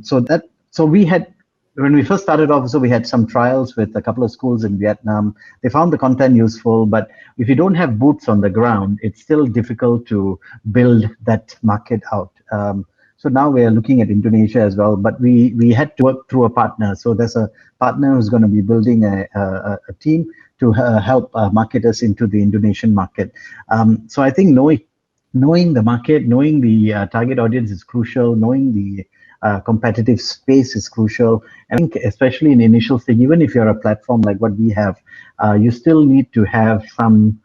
So we had, when we first started off, so we had some trials with a couple of schools in Vietnam. They found the content useful, but if you don't have boots on the ground, it's still difficult to build that market out. So now we are looking at Indonesia as well, but we had to work through a partner. So there's a partner who's going to be building a team to help marketers into the Indonesian market. So I think knowing the market, knowing the target audience is crucial, knowing the competitive space is crucial. I think especially in initial stage, even if you're a platform like what we have, you still need to have some,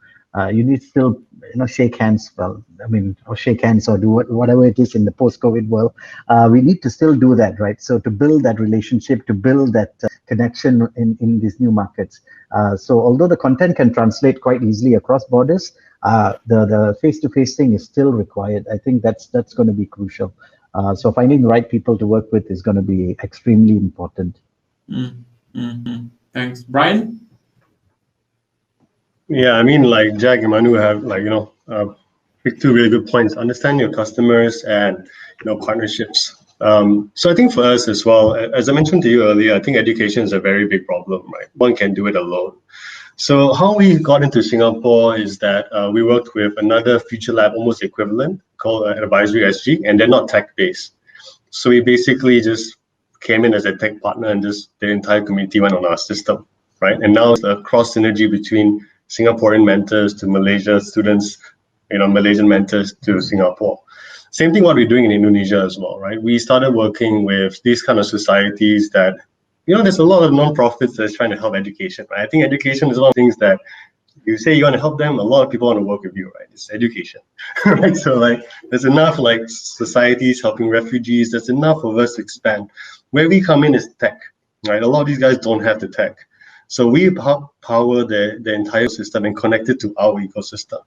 you need still, shake hands, or shake hands or do whatever it is in the post-COVID world. We need to still do that, right? So to build that relationship, to build that connection in these new markets. So although the content can translate quite easily across borders, the face-to-face thing is still required. I think that's going to be crucial. So finding the right people to work with is going to be extremely important. Thanks. Brian? Yeah, I mean, like Jack and Manu have, picked two really good points. Understand your customers and, partnerships. So I think for us as well, as I mentioned to you earlier, I think education is a very big problem, right? One can do it alone. So how we got into Singapore is that we worked with another FutureLab almost equivalent called Advisory SG, and they're not tech-based. So we basically just came in as a tech partner, and just the entire community went on our system, right? And now it's a cross synergy between Singaporean mentors to Malaysia students, Malaysian mentors to Singapore. Same thing what we're doing in Indonesia as well, right? We started working with these kind of societies that, there's a lot of non-profits that's trying to help education, right? I think education is one of the things that you say you want to help them, a lot of people want to work with you, right? It's education, right? So there's enough societies helping refugees, there's enough of us to expand. Where we come in is tech, right? A lot of these guys don't have the tech. So we power the entire system and connect it to our ecosystem.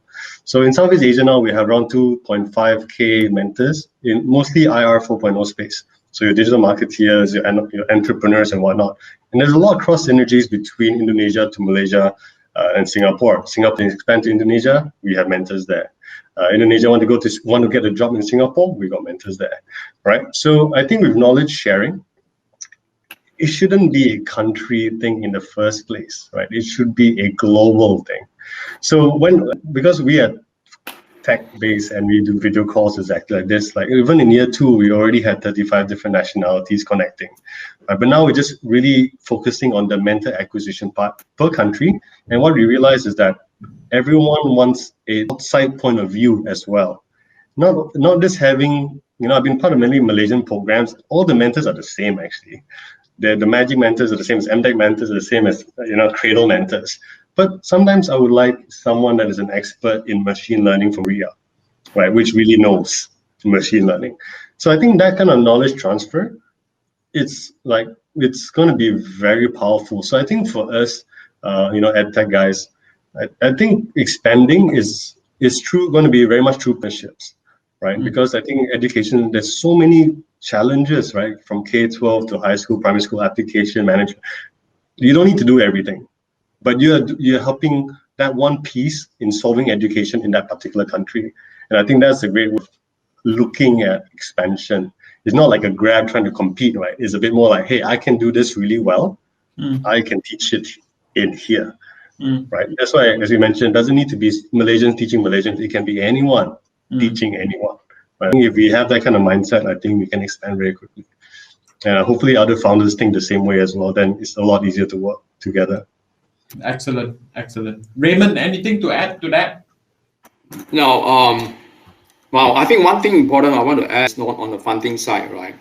So in Southeast Asia now, we have around 2.5K mentors in mostly IR 4.0 space. So your digital marketeers, your entrepreneurs and whatnot. And there's a lot of cross synergies between Indonesia to Malaysia and Singapore. Singapore expand to Indonesia, we have mentors there. Indonesia want to get a job in Singapore, we got mentors there, right? So I think with knowledge sharing, it shouldn't be a country thing in the first place, right? It should be a global thing. So because we are tech-based and we do video calls exactly like this, even in year 2, we already had 35 different nationalities connecting. But now we're just really focusing on the mentor acquisition part per country. And what we realize is that everyone wants a outside point of view as well. Not just having, I've been part of many Malaysian programs, all the mentors are the same actually. The Magic mentors are the same as MTech mentors, are the same as Cradle mentors. But sometimes I would like someone that is an expert in machine learning from Korea, right, which really knows machine learning. So I think that kind of knowledge transfer, it's going to be very powerful. So I think for us, EdTech guys, I think expanding is going to be very much through partnerships, right? Because I think education, there's so many challenges, right? From K-12 to high school, primary school, application management. You don't need to do everything, but you're helping that one piece in solving education in that particular country. And I think that's a great way of looking at expansion. It's not like a grab trying to compete, right? It's a bit more like, hey, I can do this really well. I can teach it in here, right? That's why, as you mentioned, it doesn't need to be Malaysians teaching Malaysians. It can be anyone teaching anyone. But I think if we have that kind of mindset, I think we can expand very quickly. And hopefully other founders think the same way as well. Then it's a lot easier to work together. Excellent, excellent. Raymond, anything to add to that? No, well, I think one thing important I want to add is not on the funding side, right?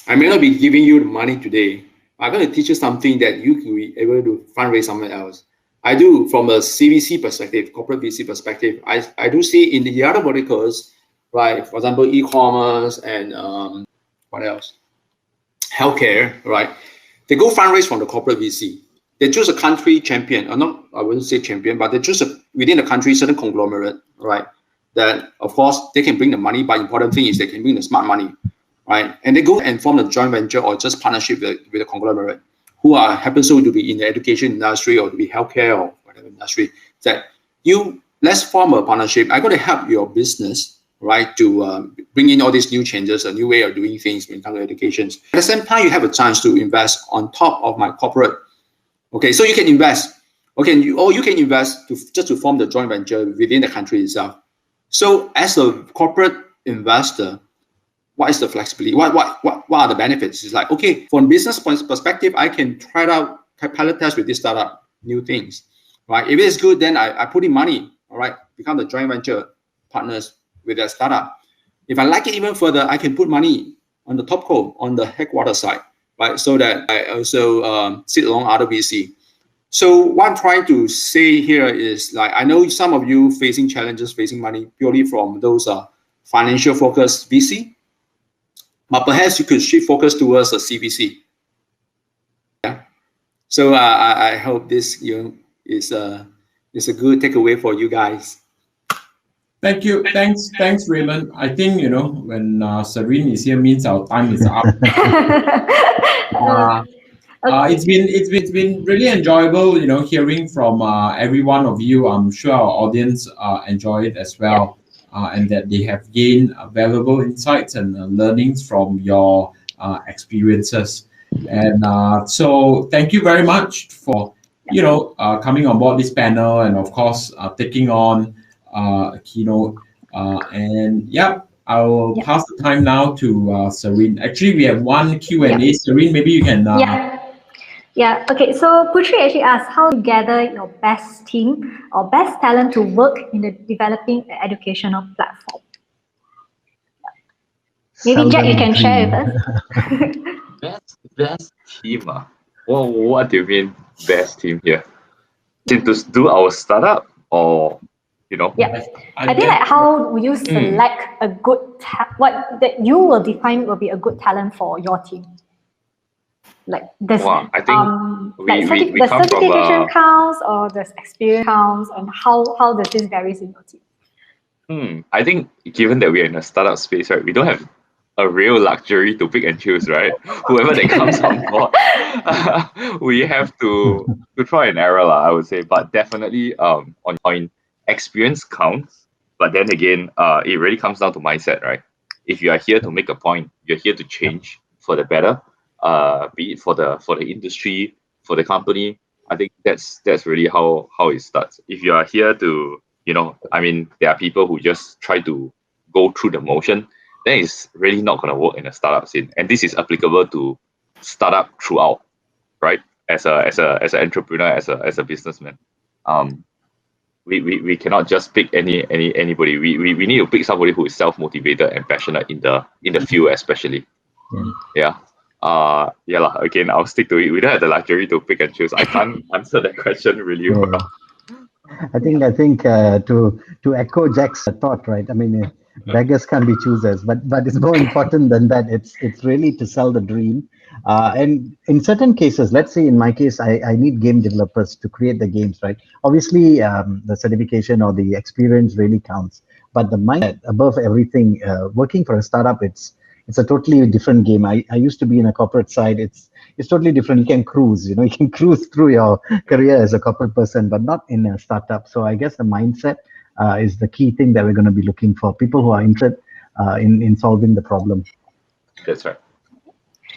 I may not be giving you the money today. I'm going to teach you something that you can be able to fundraise somewhere else. I do from a CVC perspective, corporate VC perspective. I do see in the other verticals, right? For example, e-commerce and what else? Healthcare, right? They go fundraise from the corporate VC. They choose a country champion, or not, I wouldn't say champion, but they choose within the country certain conglomerate, right? That of course they can bring the money, but important thing is they can bring the smart money, right? And they go and form a joint venture or just partnership with a conglomerate who happens to be in the education industry or to be healthcare or whatever industry. That let's form a partnership. I'm going to help your business, right, to bring in all these new changes, a new way of doing things when it comes to education. At the same time, you have a chance to invest on top of my corporate. Okay, so you can invest. Okay, you can invest just to form the joint venture within the country itself. So as a corporate investor, what is the flexibility? What are the benefits? It's like, okay, from business perspective, I can try out pilot test with this startup, new things, right? If it's good, then I put in money, all right, become the joint venture partners with that startup. If I like it even further, I can put money on the top co, on the headquarter side, right? So that I also sit along other VC. So what I'm trying to say here is, like, I know some of you facing challenges, facing money purely from those financial focused VC, but perhaps you could shift focus towards a CVC. Yeah. So I hope this is a good takeaway for you guys. Thank you. Thanks, Raymond. I think when Serene is here means our time is up. It's been really enjoyable, hearing from every one of you. I'm sure our audience enjoy it as well, and that they have gained valuable insights and learnings from your experiences. And so, thank you very much for coming on board this panel, and of course taking on a keynote. And yeah. I will pass the time now to Serene. Actually, we have one Q&A. Serene, maybe you can... Yeah, okay. So Putri actually asked how to gather your best team or best talent to work in the developing educational platform. Maybe Jack, you can share with us. Best team? Well, what do you mean best team here? To do our startup or... Yeah, I think like how you select a good what that you will define will be a good talent for your team. Like this, I think the certification counts or the experience counts, and how does this varies in your team? I think given that we're in a startup space, right, we don't have a real luxury to pick and choose, right? Whoever that comes on board, we have to try and error, I would say. But definitely, on experience counts, but then again, it really comes down to mindset, right? If you are here to make a point, you're here to change for the better, be it for the industry, for the company. I think that's really how it starts. If you are here to, there are people who just try to go through the motion, then it's really not going to work in a startup scene. And this is applicable to startup throughout, right? As an entrepreneur, as a businessman. We cannot just pick anybody. We need to pick somebody who is self-motivated and passionate in the field, especially. Again, I'll stick to it. We don't have the luxury to pick and choose. I can't answer that question really well. I think to echo Jack's thought, right? I mean, beggars can't be choosers, but it's more important than that. It's really to sell the dream. And in certain cases, let's say in my case, I need game developers to create the games, right? Obviously, the certification or the experience really counts, but the mindset above everything, working for a startup, it's a totally different game. I used to be in a corporate side. It's totally different. You can cruise, you can cruise through your career as a corporate person, but not in a startup. So I guess the mindset is the key thing that we're going to be looking for. People who are interested in solving the problem. That's right.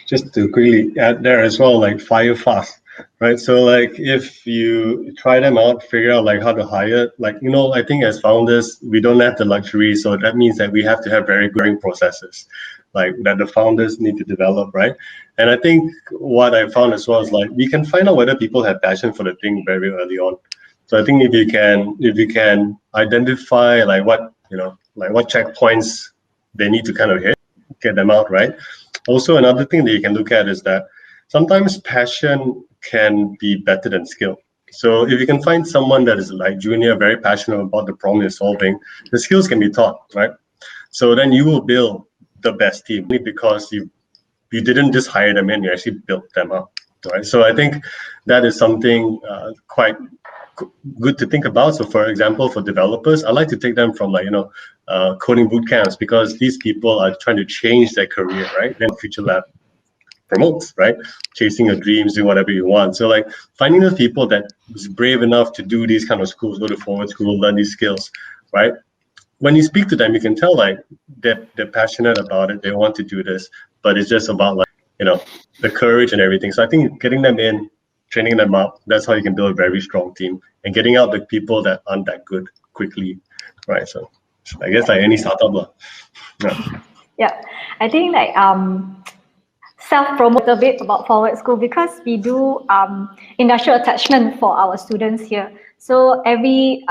Just to quickly add there as well, like fire fast, right? So like if you try them out, figure out like how to hire, like, I think as founders, we don't have the luxury. So that means that we have to have very good processes, like that the founders need to develop, right? And I think what I found as well is like, we can find out whether people have passion for the thing very early on. So I think if you can identify like what checkpoints they need to kind of hit, get them out, right? Also, another thing that you can look at is that sometimes passion can be better than skill. So if you can find someone that is like junior, very passionate about the problem you're solving, the skills can be taught, right? So then you will build the best team because you didn't just hire them in, you actually built them up, right? So I think that is something quite good to think about. So for example, for developers, I like to take them from like, coding boot camps, because these people are trying to change their career, right? Then FutureLab promotes, right? Chasing your dreams, do whatever you want. So like finding the people that is brave enough to do these kind of schools, go to forward school, learn these skills, right? When you speak to them, you can tell like they're passionate about it. They want to do this, but it's just about like, the courage and everything. So I think getting them in, training them up, that's how you can build a very strong team, and getting out the people that aren't that good quickly, right? So I guess like any startup. Yeah, I think like self-promote a bit about Forward School, because we do industrial attachment for our students here. So every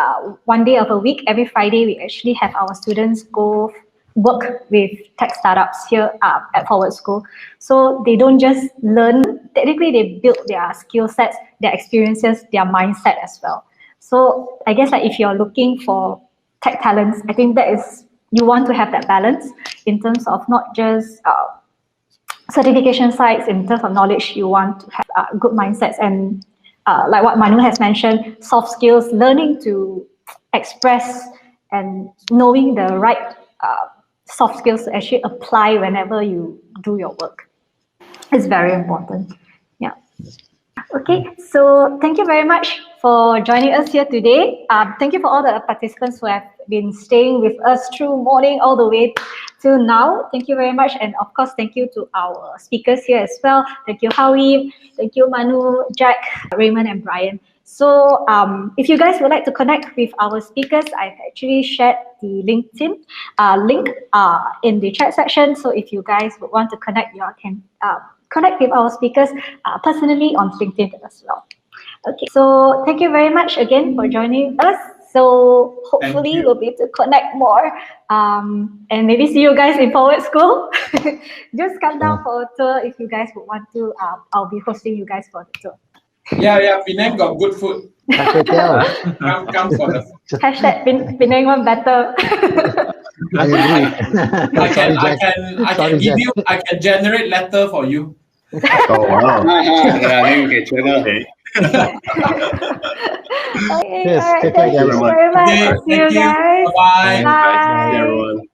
one day of a week, every Friday, we actually have our students go work with tech startups here at Forward School. So they don't just learn, technically they build their skill sets, their experiences, their mindset as well. So I guess like if you're looking for tech talents, I think that is, you want to have that balance in terms of not just certification sites, in terms of knowledge, you want to have good mindsets and like what Manu has mentioned, soft skills, learning to express and knowing the right soft skills to actually apply whenever you do your work is very important. Yeah. Okay, so thank you very much for joining us here today. Thank you for all the participants who have been staying with us through morning all the way till now. Thank you very much. And of course, thank you to our speakers here as well. Thank you, Howie. Thank you, Manu, Jack, Raymond, and Brian. So if you guys would like to connect with our speakers, I've actually shared the LinkedIn link in the chat section. So if you guys would want to connect, you all can connect with our speakers personally on LinkedIn as well. Okay, so thank you very much again for joining us. So hopefully we'll be able to connect more and maybe see you guys in Forward School. Just come down for a tour if you guys would want to. I'll be hosting you guys for the tour. Yeah, Penang got good food. Come for the food. Hashtag Penang one better. I can generate letter for you. Oh wow. Okay, travel. Okay, Yes, all right. take Thank care, you everyone. very much. See you guys. Bye. Bye. Everyone.